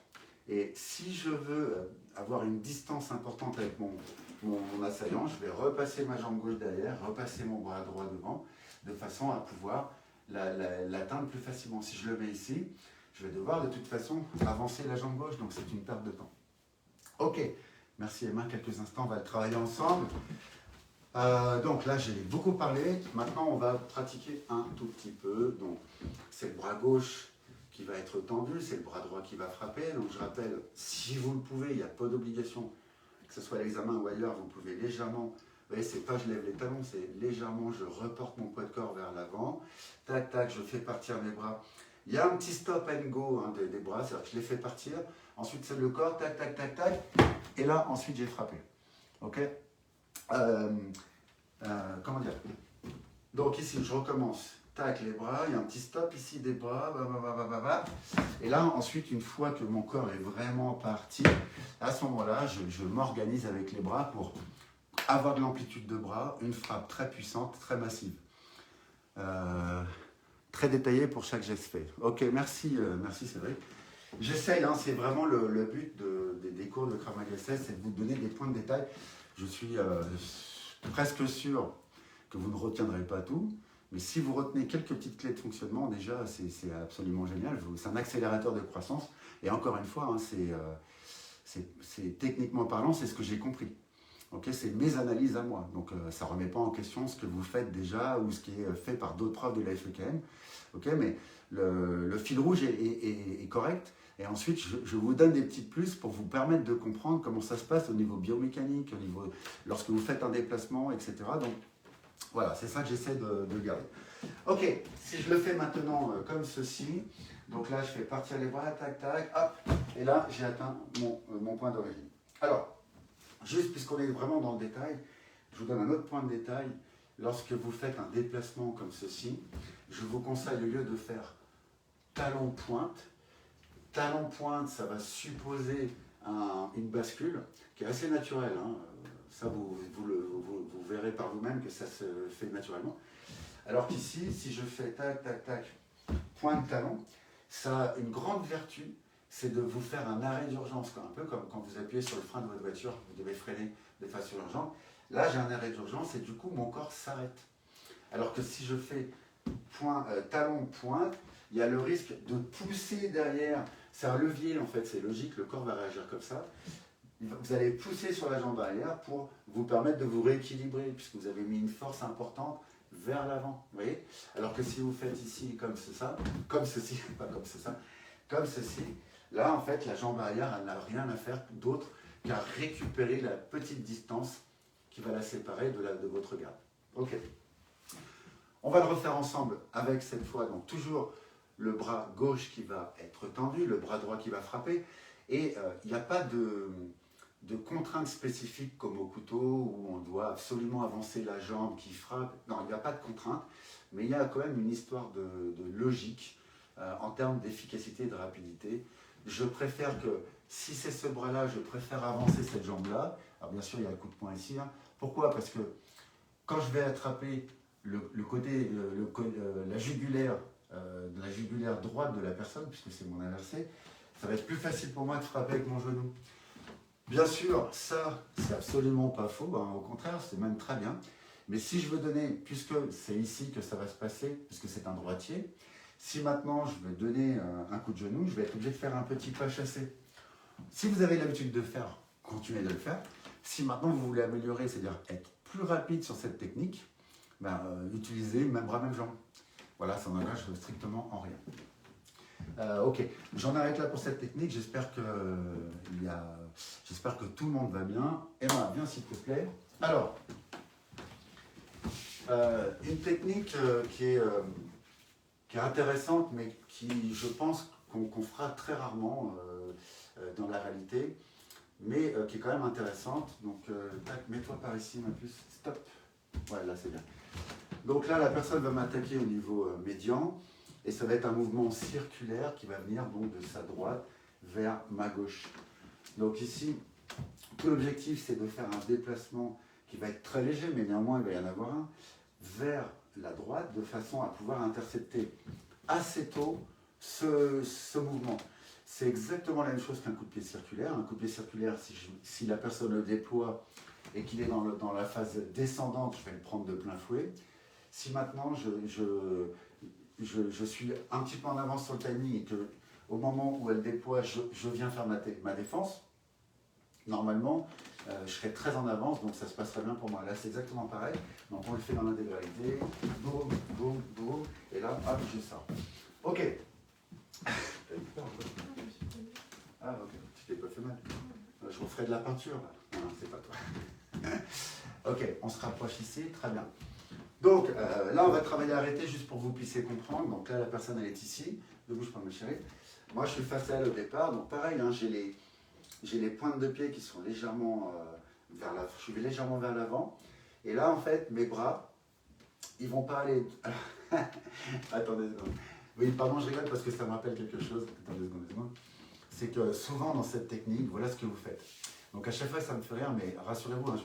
Et si je veux avoir une distance importante avec mon assaillant, je vais repasser ma jambe gauche derrière, repasser mon bras droit devant, de façon à pouvoir l'atteindre plus facilement. Si je le mets ici, je vais devoir de toute façon avancer la jambe gauche, donc c'est une perte de temps. Ok, merci Emma, quelques instants, on va le travailler ensemble. Donc là, j'ai beaucoup parlé. Maintenant, on va pratiquer un tout petit peu. Donc, c'est le bras gauche qui va être tendu, c'est le bras droit qui va frapper. Donc, je rappelle, si vous le pouvez, il n'y a pas d'obligation, que ce soit à l'examen ou ailleurs, vous pouvez légèrement, vous voyez, c'est pas je lève les talons, c'est légèrement, je reporte mon poids de corps vers l'avant. Tac, tac, je fais partir mes bras. Il y a un petit stop and go hein, des bras, c'est-à-dire que je les fais partir. Ensuite, c'est le corps, tac, tac, tac, tac. Et là, ensuite, j'ai frappé. Ok? Comment dire? Donc ici, je recommence. Tac, les bras, il y a un petit stop ici des bras. Et là, ensuite, une fois que mon corps est vraiment parti, à ce moment-là, je m'organise avec les bras pour avoir de l'amplitude de bras, une frappe très puissante, très massive. Très détaillée pour chaque geste fait. Ok, merci, merci Cédric. J'essaye, hein, c'est vraiment le but des cours de Krav Maga 16, c'est de vous donner des points de détail. Je suis presque sûr que vous ne retiendrez pas tout, mais si vous retenez quelques petites clés de fonctionnement, déjà, c'est absolument génial. C'est un accélérateur de croissance. Et encore une fois, hein, c'est techniquement parlant, c'est ce que j'ai compris. Okay, c'est mes analyses à moi. Donc, ça ne remet pas en question ce que vous faites déjà ou ce qui est fait par d'autres profs de la FEKM. Okay, mais le fil rouge est correct. Et ensuite, je vous donne des petites plus pour vous permettre de comprendre comment ça se passe au niveau biomécanique, lorsque vous faites un déplacement, etc. Donc, voilà, c'est ça que j'essaie de garder. Ok, si je le fais maintenant comme ceci, donc là, je fais partir les bras, tac, tac, hop, et là, j'ai atteint mon point d'origine. Alors, juste puisqu'on est vraiment dans le détail, je vous donne un autre point de détail. Lorsque vous faites un déplacement comme ceci, je vous conseille, au lieu de faire talon-pointe, ça va supposer une bascule qui est assez naturelle. Hein. Ça, vous verrez par vous-même que ça se fait naturellement. Alors qu'ici, si je fais tac, tac, tac, pointe talon, ça a une grande vertu, c'est de vous faire un arrêt d'urgence, un peu comme quand vous appuyez sur le frein de votre voiture, vous devez freiner de façon urgente. Là, j'ai un arrêt d'urgence et du coup, mon corps s'arrête. Alors que si je fais talon-pointe, il y a le risque de pousser derrière. C'est un levier, en fait, c'est logique, le corps va réagir comme ça. Vous allez pousser sur la jambe arrière pour vous permettre de vous rééquilibrer, puisque vous avez mis une force importante vers l'avant. Vous voyez? Alors que si vous faites ici comme ça, comme ceci, pas comme ça, comme ceci, là, en fait, la jambe arrière, elle n'a rien à faire d'autre qu'à récupérer la petite distance qui va la séparer de votre garde. Ok. On va le refaire ensemble avec cette fois, donc toujours le bras gauche qui va être tendu, le bras droit qui va frapper. Et il n'y a pas de contraintes spécifiques comme au couteau où on doit absolument avancer la jambe qui frappe. Non, il n'y a pas de contrainte, mais il y a quand même une histoire de logique en termes d'efficacité et de rapidité. Je préfère que, si c'est ce bras-là, je préfère avancer cette jambe-là. Alors bien sûr, il y a le coup de poing ici. Hein. Pourquoi? Parce que quand je vais attraper la jugulaire droite de la personne, puisque c'est mon inversé, ça va être plus facile pour moi de frapper avec mon genou. Bien sûr, ça, c'est absolument pas faux, hein, au contraire, c'est même très bien. Mais si je veux donner, puisque c'est ici que ça va se passer, puisque c'est un droitier, Si maintenant je veux donner un coup de genou, je vais être obligé de faire un petit pas chassé. Si vous avez l'habitude de le faire, continuez de le faire. Si maintenant vous voulez améliorer, c'est-à-dire être plus rapide sur cette technique, ben, utilisez même bras, même jambe. Voilà, ça n'engage strictement en rien. Ok, j'en arrête là pour cette technique. J'espère que tout le monde va bien. Emma, viens s'il te plaît. Alors, une technique qui est intéressante, mais qui, je pense, qu'on fera très rarement dans la réalité, mais qui est quand même intéressante. Donc, tac, mets-toi par ici, ma puce. Stop. Ouais, là, c'est bien. Donc là, la personne va m'attaquer au niveau médian, et ça va être un mouvement circulaire qui va venir donc de sa droite vers ma gauche. Donc ici, tout l'objectif, c'est de faire un déplacement qui va être très léger, mais néanmoins, il va y en avoir un, vers la droite, de façon à pouvoir intercepter assez tôt ce mouvement. C'est exactement la même chose qu'un coup de pied circulaire. Un coup de pied circulaire, si la personne le déploie et qu'il est dans la phase descendante, je vais le prendre de plein fouet. Si maintenant je suis un petit peu en avance sur le timing et que au moment où elle déploie, je viens faire ma défense, normalement, je serai très en avance, donc ça se passerait bien pour moi. Là, c'est exactement pareil. Donc, on le fait dans l'intégralité. Boum, boum, boum. Et là, hop, je sors. Ok. T'as eu peur, quoi? Ah, ok. Tu t'es pas fait mal. Je referai de la peinture. Non, c'est pas toi. Ok, on se rapproche ici. Très bien. Donc, là, on va travailler arrêté juste pour que vous puissiez comprendre. Donc là, la personne, elle est ici. Ne bouge pas, ma chérie. Moi, je suis face à elle au départ. Donc, pareil, hein, j'ai les pointes de pied qui sont légèrement je suis légèrement vers l'avant. Et là, en fait, mes bras, ils vont pas aller... Attendez une seconde. Oui, pardon, je rigole parce que ça me rappelle quelque chose. Attendez une seconde. C'est que souvent, dans cette technique, voilà ce que vous faites. Donc, à chaque fois, ça me fait rire, mais rassurez-vous, hein,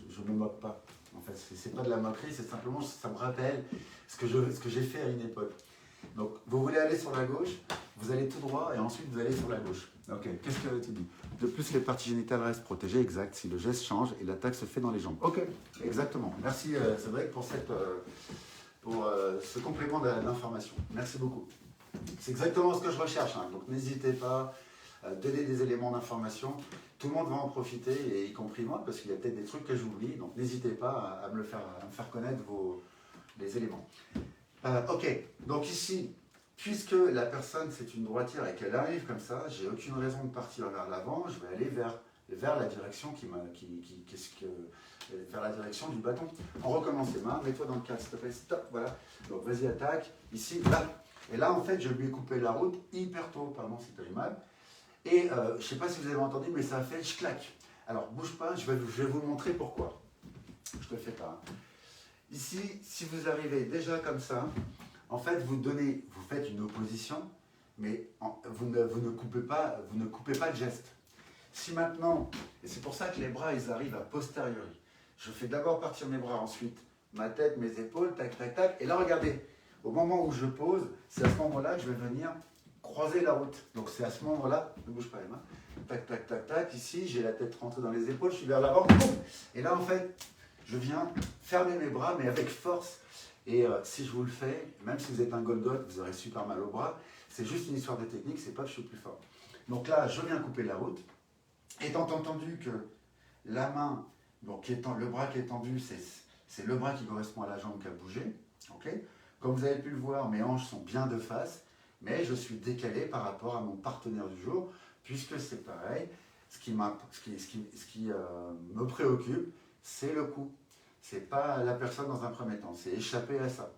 je ne me moque pas. En fait, c'est pas de la moquerie, c'est simplement, ça me rappelle ce que j'ai fait à une époque. Donc, vous voulez aller sur la gauche, vous allez tout droit et ensuite vous allez sur la gauche. Ok, qu'est-ce que tu dis? De plus, les parties génitales restent protégées, exact, si le geste change et l'attaque se fait dans les jambes. Ok, exactement. Merci, c'est vrai, pour ce complément d'information. Merci beaucoup. C'est exactement ce que je recherche, hein. Donc, n'hésitez pas à donner des éléments d'information. Tout le monde va en profiter, et y compris moi, parce qu'il y a peut-être des trucs que j'oublie. Donc, n'hésitez pas à me faire connaître les éléments. Ok, donc ici, puisque la personne c'est une droitière et qu'elle arrive comme ça, j'ai aucune raison de partir vers l'avant, je vais aller vers la direction vers la direction du bâton. On recommence les mains, mets-toi dans le cadre, s'il te plaît, stop, voilà. Donc vas-y, attaque, ici, là. Et là, en fait, je lui ai coupé la route hyper tôt, pardon si tu as eu mal. Et je ne sais pas si vous avez entendu, mais ça a fait claque. Alors, bouge pas, je vais vous montrer pourquoi. Je te le fais pas. Hein. Ici, si vous arrivez déjà comme ça, en fait, vous faites une opposition, mais vous ne coupez pas le geste. Si maintenant, et c'est pour ça que les bras, ils arrivent à posteriori. Je fais d'abord partir mes bras, ensuite ma tête, mes épaules, tac, tac, tac. Et là, regardez, au moment où je pose, c'est à ce moment-là que je vais venir croiser la route. Donc c'est à ce moment-là, ne bouge pas les mains, tac, tac, tac, tac. Ici, j'ai la tête rentrée dans les épaules, je suis vers l'avant. Et là, en fait, je viens fermer mes bras, mais avec force. Et si je vous le fais, même si vous êtes un Golgoth, vous aurez super mal au bras. C'est juste une histoire de technique, c'est pas que je suis plus fort. Donc là, je viens couper la route. Étant entendu que la main, donc le bras qui est tendu, c'est le bras qui correspond à la jambe qui a bougé. Okay. Comme vous avez pu le voir, mes hanches sont bien de face, mais je suis décalé par rapport à mon partenaire du jour, puisque c'est pareil. Ce qui me préoccupe, c'est le coup. C'est pas la personne dans un premier temps, c'est échapper à ça.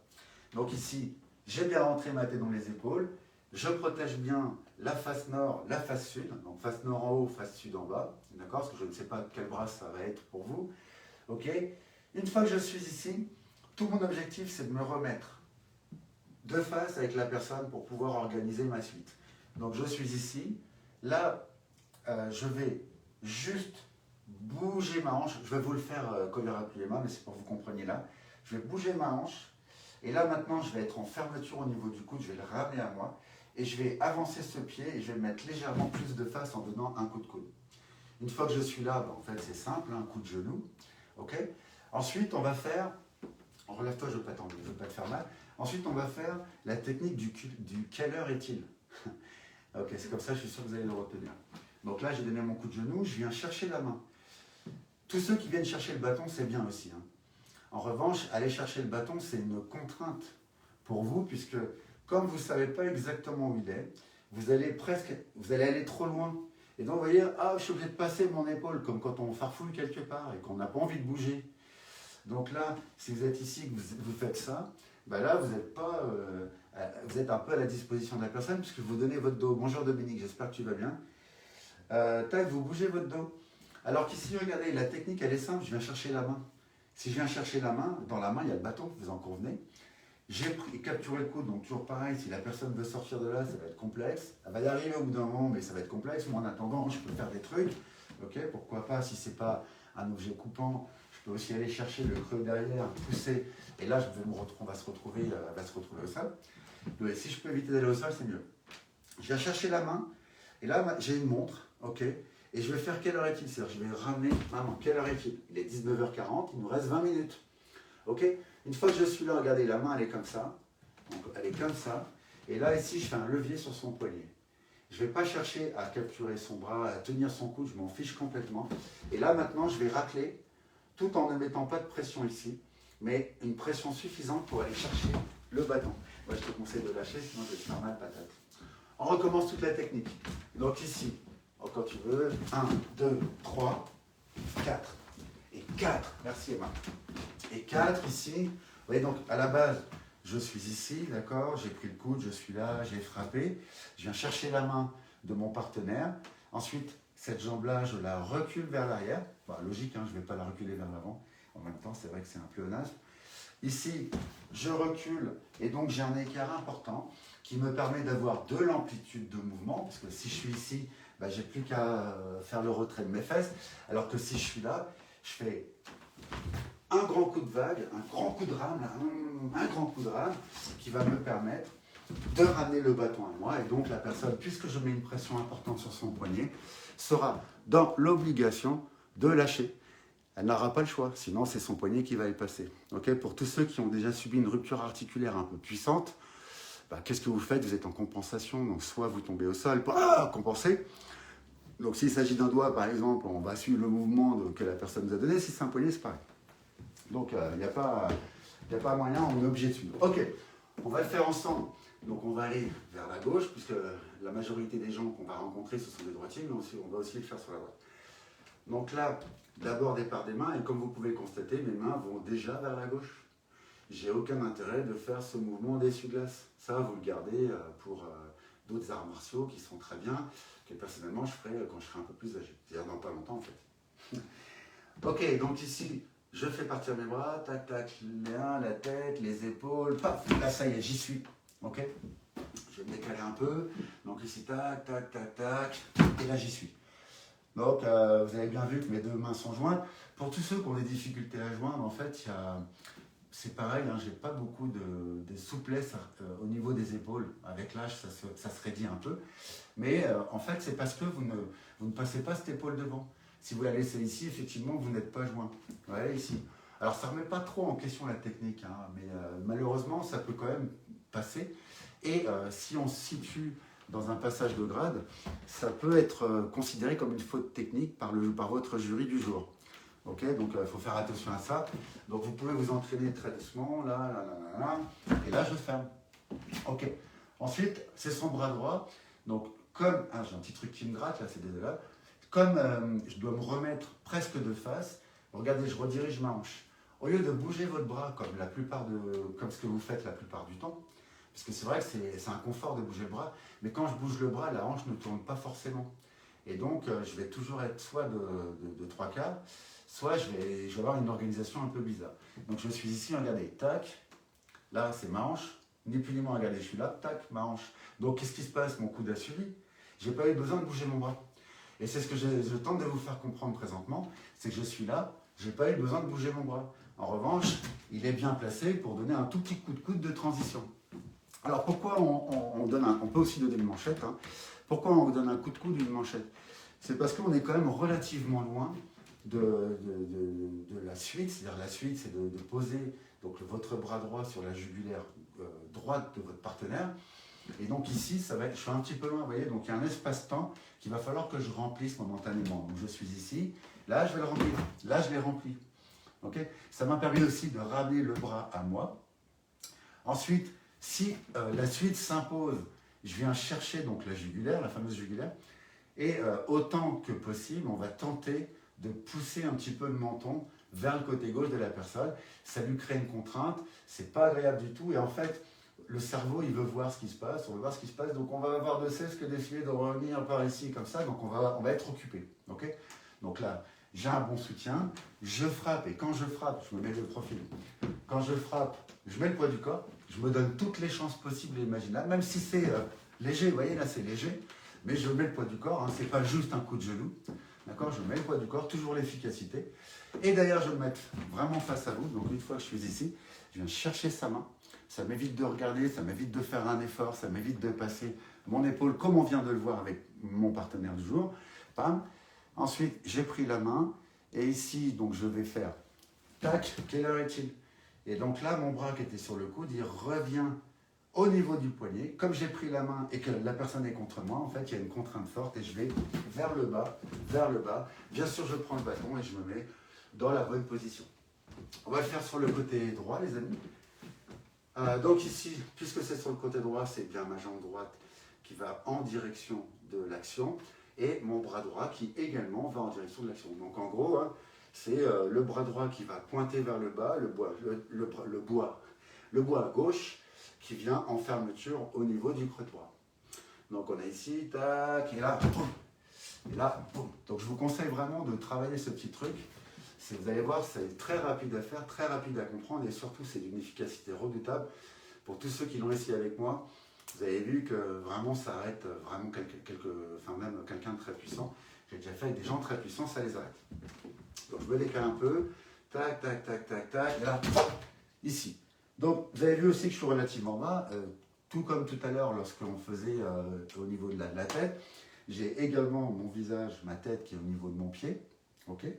Donc ici, j'ai bien rentré ma tête dans les épaules, je protège bien la face nord, la face sud, donc face nord en haut, face sud en bas, d'accord? Parce que je ne sais pas quel bras ça va être pour vous. Ok? Une fois que je suis ici, tout mon objectif c'est de me remettre de face avec la personne pour pouvoir organiser ma suite. Donc je suis ici, là je vais juste bouger ma hanche, je vais vous le faire quand il n'y aura plus les mains, mais c'est pour que vous compreniez là. Je vais bouger ma hanche, et là maintenant je vais être en fermeture au niveau du coude, je vais le ramener à moi, et je vais avancer ce pied, et je vais le mettre légèrement plus de face en donnant un coup de coude. Une fois que je suis là, en fait c'est simple, un coup de genou, ok. Ensuite on va faire, relève-toi, je ne veux pas te faire mal, Ensuite, on va faire la technique du quelle heure est-il. Ok, c'est comme ça, je suis sûr que vous allez le retenir. Donc là, j'ai donné mon coup de genou, je viens chercher la main. Tous ceux qui viennent chercher le bâton, c'est bien aussi, hein. En revanche, aller chercher le bâton, c'est une contrainte pour vous, puisque comme vous ne savez pas exactement où il est, vous allez aller trop loin. Et donc, vous voyez, ah, je suis obligé de passer mon épaule, comme quand on farfouille quelque part et qu'on n'a pas envie de bouger. Donc là, si vous êtes ici, que vous faites ça, ben là, vous êtes pas, vous êtes un peu à la disposition de la personne, puisque vous donnez votre dos. Bonjour Dominique, j'espère que tu vas bien. Tac, vous bougez votre dos. Alors qu'ici, regardez, la technique, elle est simple, je viens chercher la main. Si je viens chercher la main, dans la main, il y a le bâton, vous en convenez. J'ai capturé le coude, donc toujours pareil, si la personne veut sortir de là, ça va être complexe. Elle va y arriver au bout d'un moment, mais ça va être complexe. Moi, en attendant, je peux faire des trucs. Ok, pourquoi pas, si c'est pas un objet coupant, je peux aussi aller chercher le creux derrière, pousser. Et là, on va se retrouver au sol. Donc, si je peux éviter d'aller au sol, c'est mieux. Je viens chercher la main, et là, j'ai une montre, ok. Et je vais faire quelle heure est-il? C'est-à-dire, je vais ramener ma main. Quelle heure est-il? Il est 19h40, il nous reste 20 minutes. Ok. Une fois que je suis là, regardez, la main, elle est comme ça. Donc, elle est comme ça. Et là, ici, je fais un levier sur son poignet. Je ne vais pas chercher à capturer son bras, à tenir son coude, je m'en fiche complètement. Et là, maintenant, je vais racler, tout en ne mettant pas de pression ici, mais une pression suffisante pour aller chercher le bâton. Moi, je te conseille de lâcher, sinon je vais te faire mal patate. On recommence toute la technique. Donc ici, quand tu veux, 1, 2, 3, 4. Et 4, merci Emma. Et 4 ici, vous voyez, donc à la base, je suis ici, d'accord, j'ai pris le coude, je suis là, j'ai frappé, je viens chercher la main de mon partenaire. Ensuite, cette jambe-là, je la recule vers l'arrière. Bah, logique, hein, je ne vais pas la reculer vers l'avant. En même temps, c'est vrai que c'est un pléonasme. Ici, je recule et donc j'ai un écart important qui me permet d'avoir de l'amplitude de mouvement, parce que si je suis ici, bah, j'ai plus qu'à faire le retrait de mes fesses, alors que si je suis là, je fais un grand coup de vague, un grand coup de rame, un grand coup de rame qui va me permettre de ramener le bâton à moi. Et donc la personne, puisque je mets une pression importante sur son poignet, sera dans l'obligation de lâcher. Elle n'aura pas le choix, sinon c'est son poignet qui va y passer. Okay, pour tous ceux qui ont déjà subi une rupture articulaire un peu puissante, bah, qu'est-ce que vous faites? Vous êtes en compensation, donc soit vous tombez au sol pour compenser. Donc s'il s'agit d'un doigt, par exemple, on va suivre le mouvement que la personne nous a donné. Si c'est un poignet, c'est pareil. Donc il n'y a pas moyen, on est obligé de suivre. Ok, on va le faire ensemble. Donc on va aller vers la gauche, puisque la majorité des gens qu'on va rencontrer, ce sont des droitiers, mais on va aussi le faire sur la droite. Donc là, d'abord départ des mains, et comme vous pouvez le constater, mes mains vont déjà vers la gauche. J'ai aucun intérêt de faire ce mouvement d'essuie-glace. Ça, vous le gardez pour d'autres arts martiaux qui sont très bien, que personnellement je ferai quand je serai un peu plus âgé, c'est-à-dire dans pas longtemps en fait. Ok, donc ici, je fais partir mes bras, tac, tac, la tête, les épaules, paf, là ça y est, j'y suis. Ok, je vais me décaler un peu, donc ici, tac, tac, tac, tac, et là j'y suis. Donc, vous avez bien vu que mes deux mains sont jointes. Pour tous ceux qui ont des difficultés à joindre, en fait, c'est pareil, hein, j'ai pas beaucoup de souplesse au niveau des épaules. Avec l'âge, ça se raidit un peu. Mais en fait, c'est parce que vous ne passez pas cette épaule devant. Si vous la laissez ici, effectivement, vous n'êtes pas joint. Vous voyez, ici. Alors, ça ne remet pas trop en question la technique, hein, mais malheureusement, ça peut quand même passer. Et si on se situe dans un passage de grade, ça peut être considéré comme une faute technique par votre jury du jour. Ok, donc il faut faire attention à ça. Donc vous pouvez vous entraîner très doucement, là, et là je ferme. Ok. Ensuite, c'est son bras droit. Donc comme, j'ai un petit truc qui me gratte là, c'est désolé. Comme je dois me remettre presque de face, regardez, je redirige ma hanche. Au lieu de bouger votre bras comme ce que vous faites la plupart du temps, parce que c'est vrai que c'est un confort de bouger le bras, mais quand je bouge le bras, la hanche ne tourne pas forcément. Et donc, je vais toujours être soit de trois quarts, soit je vais avoir une organisation un peu bizarre. Donc, je suis ici, regardez, tac, là, c'est ma hanche, ni plus ni moins, regardez, je suis là, tac, ma hanche. Donc, qu'est-ce qui se passe? Mon coude a suivi, je n'ai pas eu besoin de bouger mon bras. Et c'est ce que je tente de vous faire comprendre présentement, c'est que je suis là, je n'ai pas eu besoin de bouger mon bras. En revanche, il est bien placé pour donner un tout petit coup de coude de transition. Alors pourquoi on peut aussi donner une manchette, hein. Pourquoi on donne un coup de coude ou une manchette? C'est parce qu'on est quand même relativement loin de la suite. C'est-à-dire la suite, c'est de poser donc, votre bras droit sur la jugulaire droite de votre partenaire. Et donc ici, ça va être, je suis un petit peu loin, vous voyez, donc il y a un espace-temps qu'il va falloir que je remplisse momentanément. Donc je suis ici, là je vais le remplir, là je l'ai rempli. Okay, ça m'a permis aussi de ramener le bras à moi. Ensuite, si la suite s'impose, je viens chercher donc la jugulaire, la fameuse jugulaire, et autant que possible, on va tenter de pousser un petit peu le menton vers le côté gauche de la personne. Ça lui crée une contrainte, c'est pas agréable du tout, et en fait, le cerveau, il veut voir ce qui se passe, on veut voir ce qui se passe, donc on va avoir de cesse que d'essayer de revenir par ici, comme ça, donc on va être occupé. Okay, donc là, j'ai un bon soutien, je frappe, et quand je frappe, je me mets le profil. Quand je frappe, je mets le poids du corps, je me donne toutes les chances possibles et imaginables, même si c'est léger, vous voyez, là c'est léger, mais je mets le poids du corps, hein, c'est pas juste un coup de genou, d'accord, je mets le poids du corps, toujours l'efficacité. Et d'ailleurs, je vais me mettre vraiment face à vous, donc une fois que je suis ici, je viens chercher sa main, ça m'évite de regarder, ça m'évite de faire un effort, ça m'évite de passer mon épaule, comme on vient de le voir avec mon partenaire du jour, bam. Ensuite, j'ai pris la main, et ici, donc je vais faire, tac, quelle heure est-il? Et donc là, mon bras qui était sur le coude, il revient au niveau du poignet. Comme j'ai pris la main et que la personne est contre moi, en fait, il y a une contrainte forte et je vais vers le bas, vers le bas. Bien sûr, je prends le bâton et je me mets dans la bonne position. On va le faire sur le côté droit, les amis. Donc ici, puisque c'est sur le côté droit, c'est bien ma jambe droite qui va en direction de l'action et mon bras droit qui également va en direction de l'action. Donc en gros, hein, c'est le bras droit qui va pointer vers le bas, le bois à gauche qui vient en fermeture au niveau du creux droit. Donc on a ici, tac, et là, boum, et là, boum. Donc je vous conseille vraiment de travailler ce petit truc. Vous allez voir, c'est très rapide à faire, très rapide à comprendre et surtout c'est d'une efficacité redoutable. Pour tous ceux qui l'ont essayé avec moi, vous avez vu que vraiment ça arrête vraiment même quelqu'un de très puissant. J'ai déjà fait avec des gens très puissants, ça les arrête. Donc je me décale un peu, tac, tac, tac, tac, tac, et là, ici. Donc vous avez vu aussi que je suis relativement bas, tout comme tout à l'heure lorsqu'on faisait au niveau de la tête. J'ai également mon visage, ma tête qui est au niveau de mon pied. Okay,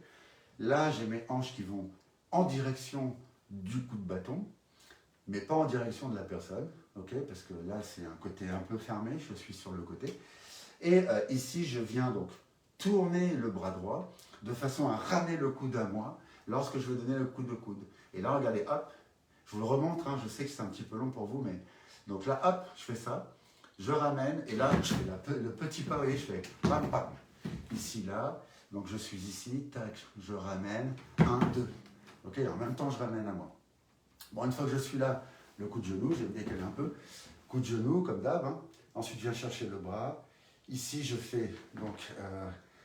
là, j'ai mes hanches qui vont en direction du coup de bâton, mais pas en direction de la personne, okay, parce que là, c'est un côté un peu fermé, je suis sur le côté. Et ici, je viens donc tourner le bras droit de façon à ramener le coude à moi lorsque je vais donner le coup de coude. Et là, regardez, hop, je vous le remontre, hein, je sais que c'est un petit peu long pour vous, mais donc là, hop, je fais ça, je ramène, et là, je fais le petit pas, vous voyez, je fais pam, pam, ici, là. Donc je suis ici, tac, je ramène, 1, 2. Ok, en même temps je ramène à moi. Bon, une fois que je suis là, le coup de genou, je vais me décaler un peu. Coup de genou, comme d'hab. Hein. Ensuite, je viens chercher le bras. Ici, je fais, donc,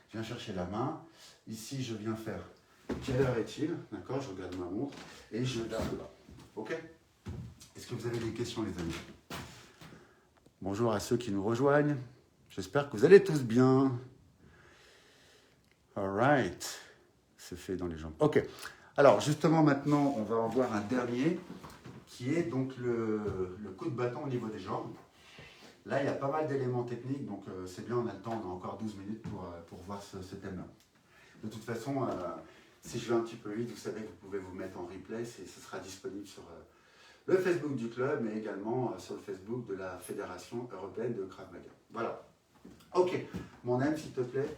je viens chercher la main. Ici, je viens faire, quelle heure est-il? D'accord, je regarde ma montre. Et je garde là. Ok? Est-ce que vous avez des questions, les amis? Bonjour à ceux qui nous rejoignent. J'espère que vous allez tous bien. Alright, c'est fait dans les jambes. Ok, alors justement maintenant, on va en voir un dernier qui est donc le coup de bâton au niveau des jambes. Là, il y a pas mal d'éléments techniques, donc c'est bien, on a le temps, on a encore 12 minutes pour voir ce thème-là. De toute façon, si je vais un petit peu vite, vous savez que vous pouvez vous mettre en replay, ce sera disponible sur le Facebook du club, mais également sur le Facebook de la Fédération Européenne de Krav Maga. Voilà. Ok, mon âme, s'il te plaît.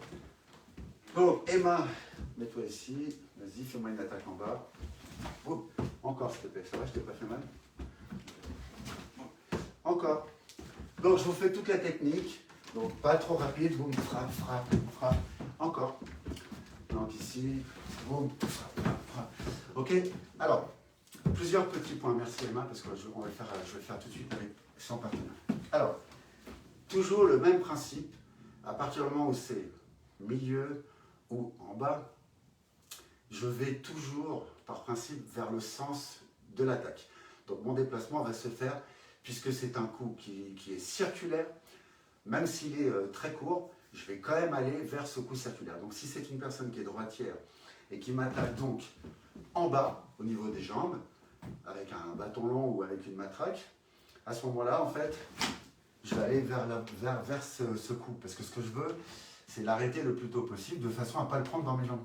Bon, Emma, mets-toi ici. Vas-y, fais-moi une attaque en bas. Boum. Encore, s'il te plaît. Ça va, je t'ai pas fait mal? Encore. Donc, je vous fais toute la technique. Donc, pas trop rapide. Boum, frappe, frappe, frappe. Encore. Donc, ici. Boum, frappe, frappe, frappe. Ok. Alors, plusieurs petits points. Merci, Emma, parce que je vais le faire tout de suite avec son partenaire. Alors, toujours le même principe. À partir du moment où c'est milieu ou en bas, je vais toujours, par principe, vers le sens de l'attaque. Donc mon déplacement va se faire, puisque c'est un coup qui est circulaire, même s'il est très court, je vais quand même aller vers ce coup circulaire. Donc si c'est une personne qui est droitière et qui m'attaque donc en bas, au niveau des jambes, avec un bâton long ou avec une matraque, à ce moment-là, en fait, je vais aller vers ce coup. Parce que ce que je veux, c'est l'arrêter le plus tôt possible, de façon à ne pas le prendre dans mes jambes.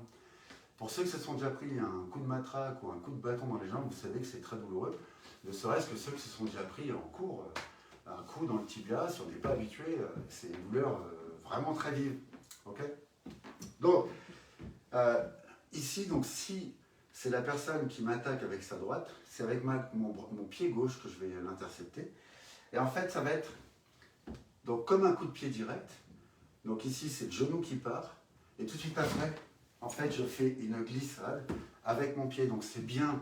Pour ceux qui se sont déjà pris un coup de matraque ou un coup de bâton dans les jambes, vous savez que c'est très douloureux. Ne serait-ce que ceux qui se sont déjà pris en cours un coup dans le tibia, si on n'est pas habitué, c'est une douleur vraiment très vive. Okay, donc, ici, donc, si c'est la personne qui m'attaque avec sa droite, c'est avec mon pied gauche que je vais l'intercepter. Et en fait, ça va être donc, comme un coup de pied direct. Donc ici, c'est le genou qui part. Et tout de suite après, en fait, je fais une glissade avec mon pied. Donc c'est bien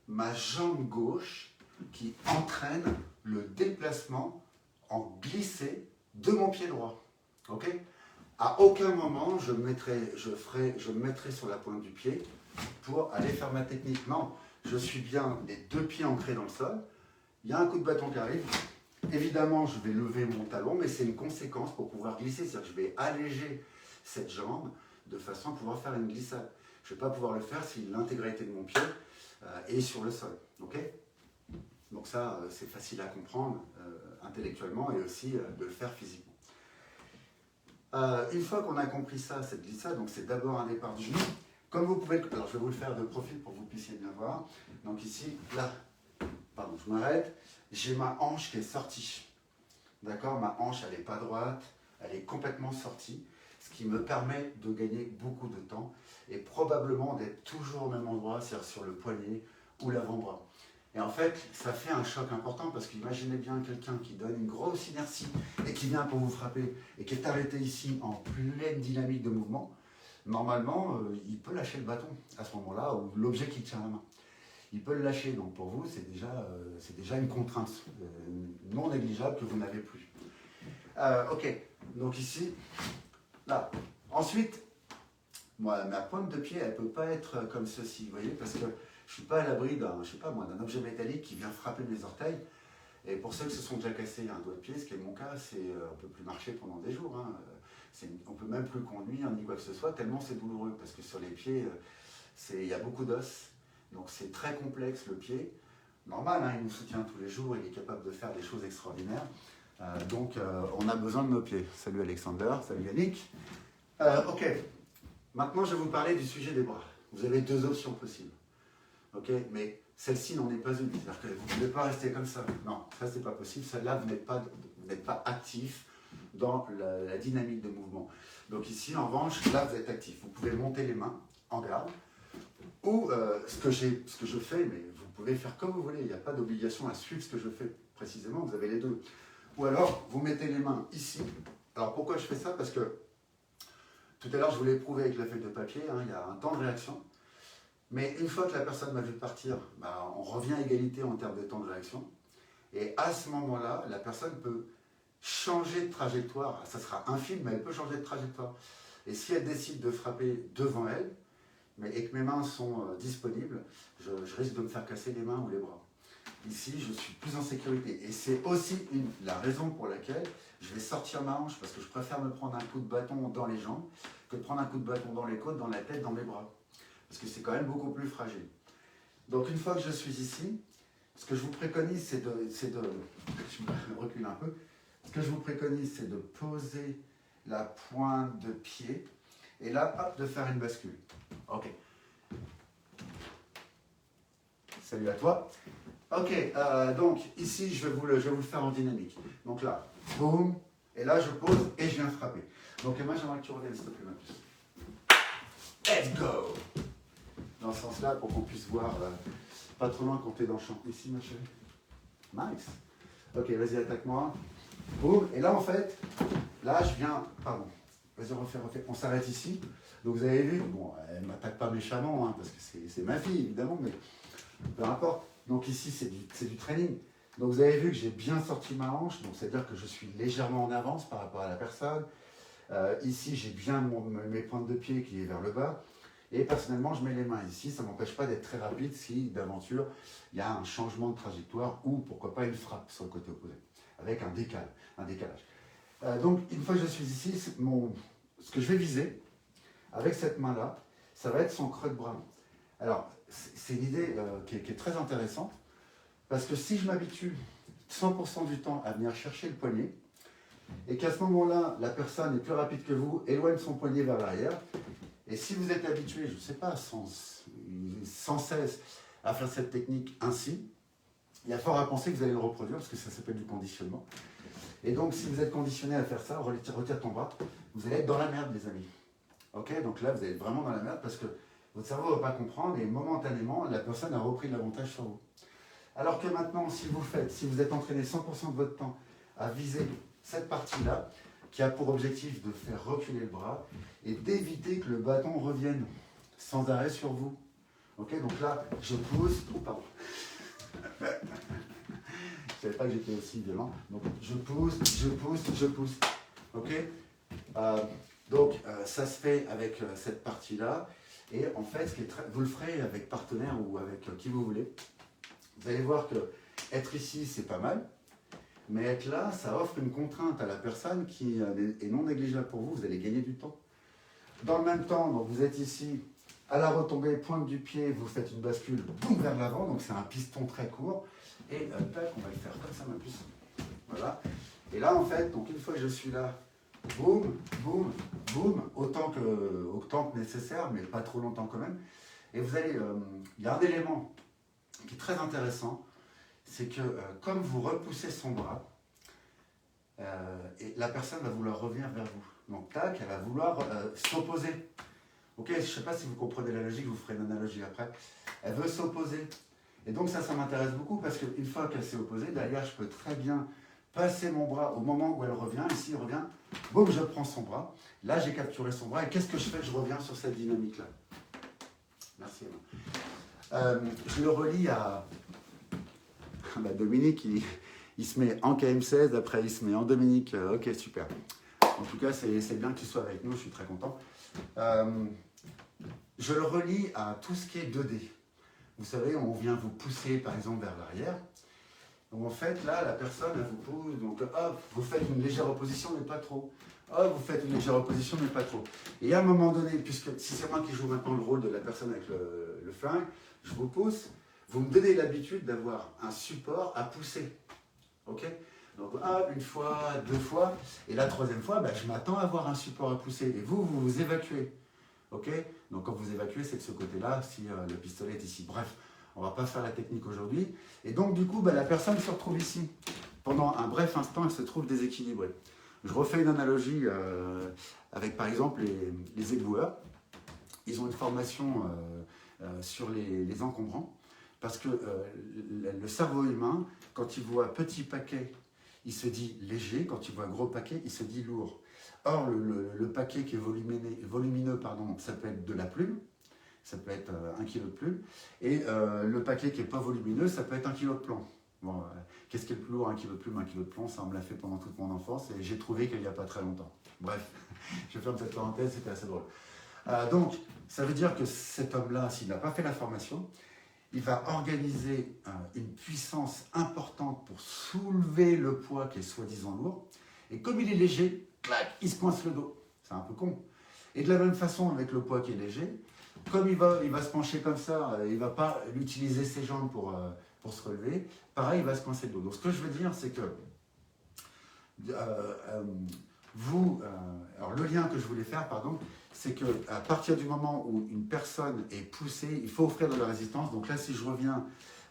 ma jambe gauche qui entraîne le déplacement en glissé de mon pied droit. Ok ? À aucun moment, je me mettrai sur la pointe du pied pour aller faire ma technique. Non, je suis bien les deux pieds ancrés dans le sol. Il y a un coup de bâton qui arrive. Évidemment, je vais lever mon talon, mais c'est une conséquence pour pouvoir glisser. C'est-à-dire que je vais alléger cette jambe de façon à pouvoir faire une glissade. Je ne vais pas pouvoir le faire si l'intégralité de mon pied est sur le sol. Okay, donc ça, c'est facile à comprendre intellectuellement et aussi de le faire physiquement. Une fois qu'on a compris ça, cette glissade, donc c'est d'abord un départ du genou. Comme vous pouvez, alors je vais vous le faire de profil pour que vous puissiez bien voir. Donc ici, là, pardon, je m'arrête. J'ai ma hanche qui est sortie. D'accord? Ma hanche, elle n'est pas droite, elle est complètement sortie, ce qui me permet de gagner beaucoup de temps et probablement d'être toujours au même endroit, c'est-à-dire sur le poignet ou l'avant-bras. Et en fait, ça fait un choc important parce qu'imaginez bien quelqu'un qui donne une grosse inertie et qui vient pour vous frapper et qui est arrêté ici en pleine dynamique de mouvement. Normalement, il peut lâcher le bâton à ce moment-là ou l'objet qui tient la main. Il peut le lâcher, donc pour vous, c'est déjà une contrainte non négligeable que vous n'avez plus. Ok, donc ici, là. Ensuite, moi, ma pointe de pied, elle ne peut pas être comme ceci, vous voyez, parce que je ne suis pas à l'abri d'un objet métallique qui vient frapper mes orteils. Et pour ceux qui se sont déjà cassés un doigt de pied, ce qui est mon cas, c'est on ne peut plus marcher pendant des jours. Hein. On ne peut même plus conduire ni quoi que ce soit, tellement c'est douloureux, parce que sur les pieds, il y a beaucoup d'os. Donc c'est très complexe le pied. Normal, hein, il nous soutient tous les jours, il est capable de faire des choses extraordinaires. Donc on a besoin de nos pieds. Salut Alexander, salut Yannick. Ok, maintenant je vais vous parler du sujet des bras. Vous avez deux options possibles. Ok, mais celle-ci n'en est pas une. C'est-à-dire que vous ne pouvez pas rester comme ça. Non, ça c'est pas possible. Celle-là, vous n'êtes pas actif dans la dynamique de mouvement. Donc ici, en revanche, là vous êtes actif. Vous pouvez monter les mains en garde. Ou ce que je fais, mais vous pouvez faire comme vous voulez, il n'y a pas d'obligation à suivre ce que je fais précisément, vous avez les deux. Ou alors, vous mettez les mains ici. Alors pourquoi je fais ça? Parce que tout à l'heure, je vous l'ai prouvé avec la feuille de papier, hein, il y a un temps de réaction. Mais une fois que la personne m'a vu partir, bah, on revient à égalité en termes de temps de réaction. Et à ce moment-là, la personne peut changer de trajectoire. Ça sera infime, mais elle peut changer de trajectoire. Et si elle décide de frapper devant elle, et que mes mains sont disponibles, je risque de me faire casser les mains ou les bras. Ici, je suis plus en sécurité. Et c'est aussi la raison pour laquelle je vais sortir ma hanche, parce que je préfère me prendre un coup de bâton dans les jambes que de prendre un coup de bâton dans les côtes, dans la tête, dans mes bras. Parce que c'est quand même beaucoup plus fragile. Donc une fois que je suis ici, ce que je vous préconise, c'est de je me recule un peu. Ce que je vous préconise, c'est de poser la pointe de pied et là, hop, de faire une bascule. Ok. Salut à toi. Ok, donc ici, je vais vous le faire en dynamique. Donc là, boum, et là, je pose et je viens frapper. Donc moi, j'aimerais que tu reviennes, s'il te plaît, Mathis. Let's go! Dans ce sens-là, pour qu'on puisse voir pas trop loin quand tu es dans le champ. Ici, ma chérie. Nice. Ok, vas-y, attaque-moi. Boum, et là, en fait, là, je viens... Pardon. Vas-y, refais. On s'arrête ici. Donc, vous avez vu, bon, elle ne m'attaque pas méchamment, hein, parce que c'est ma fille, évidemment, mais peu importe. Donc, ici, c'est du training. Donc, vous avez vu que j'ai bien sorti ma hanche. Donc, c'est-à-dire que je suis légèrement en avance par rapport à la personne. Ici, j'ai bien mes pointes de pied qui est vers le bas. Et personnellement, je mets les mains ici. Ça ne m'empêche pas d'être très rapide si, d'aventure, il y a un changement de trajectoire ou, pourquoi pas, une frappe sur le côté opposé, avec un décalage. Donc, une fois que je suis ici, ce que je vais viser, avec cette main-là, ça va être son creux de bras. Alors, c'est une idée qui est très intéressante, parce que si je m'habitue 100% du temps à venir chercher le poignet, et qu'à ce moment-là, la personne est plus rapide que vous, éloigne son poignet vers l'arrière, Et si vous êtes habitué, je ne sais pas, sans cesse à faire cette technique ainsi, il y a fort à penser que vous allez le reproduire parce que ça s'appelle du conditionnement. Et donc, si vous êtes conditionné à faire ça, retire ton bras, vous allez être dans la merde, les amis. Ok? Donc là, vous allez être vraiment dans la merde parce que votre cerveau ne va pas comprendre et momentanément, la personne a repris l'avantage sur vous. Alors que maintenant, si vous êtes entraîné 100% de votre temps à viser cette partie-là, qui a pour objectif de faire reculer le bras et d'éviter que le bâton revienne sans arrêt sur vous. Ok? Donc là, je pousse. Oh, pardon. Je ne savais pas que j'étais aussi violent. Donc, je pousse, je pousse, je pousse. Ok? Donc, ça se fait avec cette partie-là. Et en fait, vous le ferez avec partenaire ou avec qui vous voulez. Vous allez voir que être ici, c'est pas mal. Mais être là, ça offre une contrainte à la personne qui est non négligeable pour vous. Vous allez gagner du temps. Dans le même temps, donc vous êtes ici, à la retombée, pointe du pied, vous faites une bascule, boum, vers l'avant. Donc c'est un piston très court. Et tac, on va le faire comme ça, ma puce. Voilà. Et là, en fait, donc une fois que je suis là, boum, boum, boum, autant que nécessaire, mais pas trop longtemps quand même. Et vous allez, il y a un élément qui est très intéressant, c'est que comme vous repoussez son bras, et la personne va vouloir revenir vers vous. Donc tac, elle va vouloir s'opposer. Ok, je ne sais pas si vous comprenez la logique, je vous ferai une analogie après. Elle veut s'opposer. Et donc ça m'intéresse beaucoup parce qu'une fois qu'elle s'est opposée, derrière, je peux très bien passer mon bras au moment où elle revient. Ici, il revient, boum, je prends son bras. Là, j'ai capturé son bras. Et qu'est-ce que je fais? Je reviens sur cette dynamique-là. Merci. Je le relie à Dominique, il se met en KM16, après il se met en Dominique. Ok, super. En tout cas, c'est bien qu'il soit avec nous, je suis très content. Je le relie à tout ce qui est 2D. Vous savez, on vient vous pousser par exemple vers l'arrière. Donc en fait, là, la personne, elle vous pousse, donc hop, vous faites une légère opposition, mais pas trop. Hop, vous faites une légère opposition, mais pas trop. Et à un moment donné, puisque si c'est moi qui joue maintenant le rôle de la personne avec le flingue, je vous pousse, vous me donnez l'habitude d'avoir un support à pousser. Ok? Donc hop, une fois, deux fois, et la troisième fois, je m'attends à avoir un support à pousser. Et vous évacuez. Ok? Donc quand vous évacuez, c'est de ce côté-là, si le pistolet est ici. Bref, on ne va pas faire la technique aujourd'hui. Et donc du coup, la personne se retrouve ici. Pendant un bref instant, elle se trouve déséquilibrée. Je refais une analogie avec par exemple les éboueurs. Ils ont une formation sur les encombrants. Parce que le cerveau humain, quand il voit petit paquet, il se dit léger. Quand il voit gros paquet, il se dit lourd. Or, le paquet qui est volumineux, ça peut être de la plume, ça peut être 1 kg de plume, et le paquet qui n'est pas volumineux, ça peut être 1 kg de plomb. Bon, qu'est-ce qui est le plus lourd, 1 kg de plume, 1 kg de plomb? Ça, on me l'a fait pendant toute mon enfance, et j'ai trouvé qu'il n'y a pas très longtemps. Bref, je ferme cette parenthèse, c'était assez drôle. Donc, ça veut dire que cet homme-là, s'il n'a pas fait la formation, il va organiser une puissance importante pour soulever le poids qui est soi-disant lourd, et comme il est léger, clac, il se coince le dos. C'est un peu con. Et de la même façon, avec le poids qui est léger, comme il va se pencher comme ça, il ne va pas utiliser ses jambes pour se relever, pareil, il va se coincer le dos. Donc ce que je veux dire, c'est que alors le lien que je voulais faire, c'est qu'à partir du moment où une personne est poussée, il faut offrir de la résistance. Donc là, si je reviens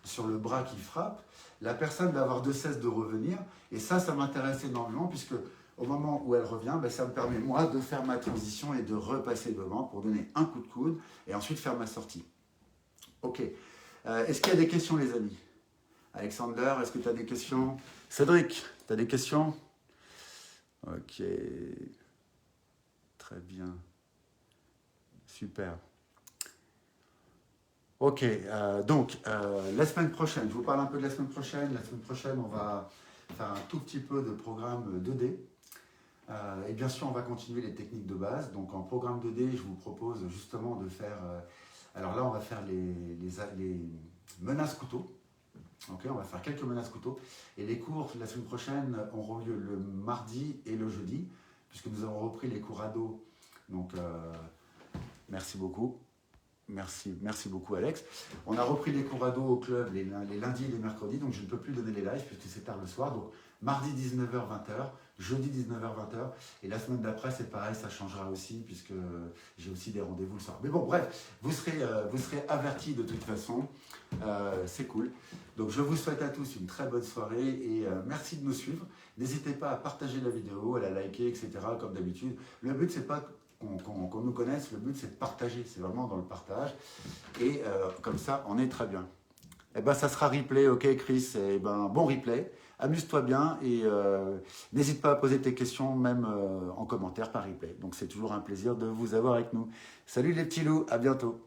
sur le bras qui frappe, la personne va avoir de cesse de revenir. Et ça m'intéresse énormément, puisque au moment où elle revient, ça me permet, moi, de faire ma transition et de repasser devant pour donner un coup de coude et ensuite faire ma sortie. Ok. Est-ce qu'il y a des questions, les amis? Alexander, est-ce que tu as des questions? Cédric, tu as des questions? Ok. Très bien. Super. Ok, donc la semaine prochaine, je vous parle un peu de la semaine prochaine. La semaine prochaine, on va faire un tout petit peu de programme 2D. Et bien sûr, on va continuer les techniques de base. Donc en programme 2D, je vous propose justement de faire... alors là, on va faire les menaces couteaux. Ok, on va faire quelques menaces couteaux. Et les cours la semaine prochaine auront lieu le mardi et le jeudi, puisque nous avons repris les cours ados. Donc, merci beaucoup. Merci beaucoup, Alex. On a repris les cours ados au club les lundis et les mercredis, donc je ne peux plus donner les lives puisque c'est tard le soir. Donc mardi 19h, 20h, jeudi 19h, 20h, et la semaine d'après c'est pareil, ça changera aussi, puisque j'ai aussi des rendez-vous le soir. Mais bon, bref, vous serez avertis de toute façon, c'est cool. Donc je vous souhaite à tous une très bonne soirée, et merci de nous suivre. N'hésitez pas à partager la vidéo, à la liker, etc. comme d'habitude. Le but c'est pas qu'on nous connaisse, le but c'est de partager, c'est vraiment dans le partage, et comme ça on est très bien. Eh ben, ça sera replay, ok Chris, eh ben, bon replay, amuse-toi bien, et n'hésite pas à poser tes questions même en commentaire par replay. Donc c'est toujours un plaisir de vous avoir avec nous. Salut les petits loups, à bientôt.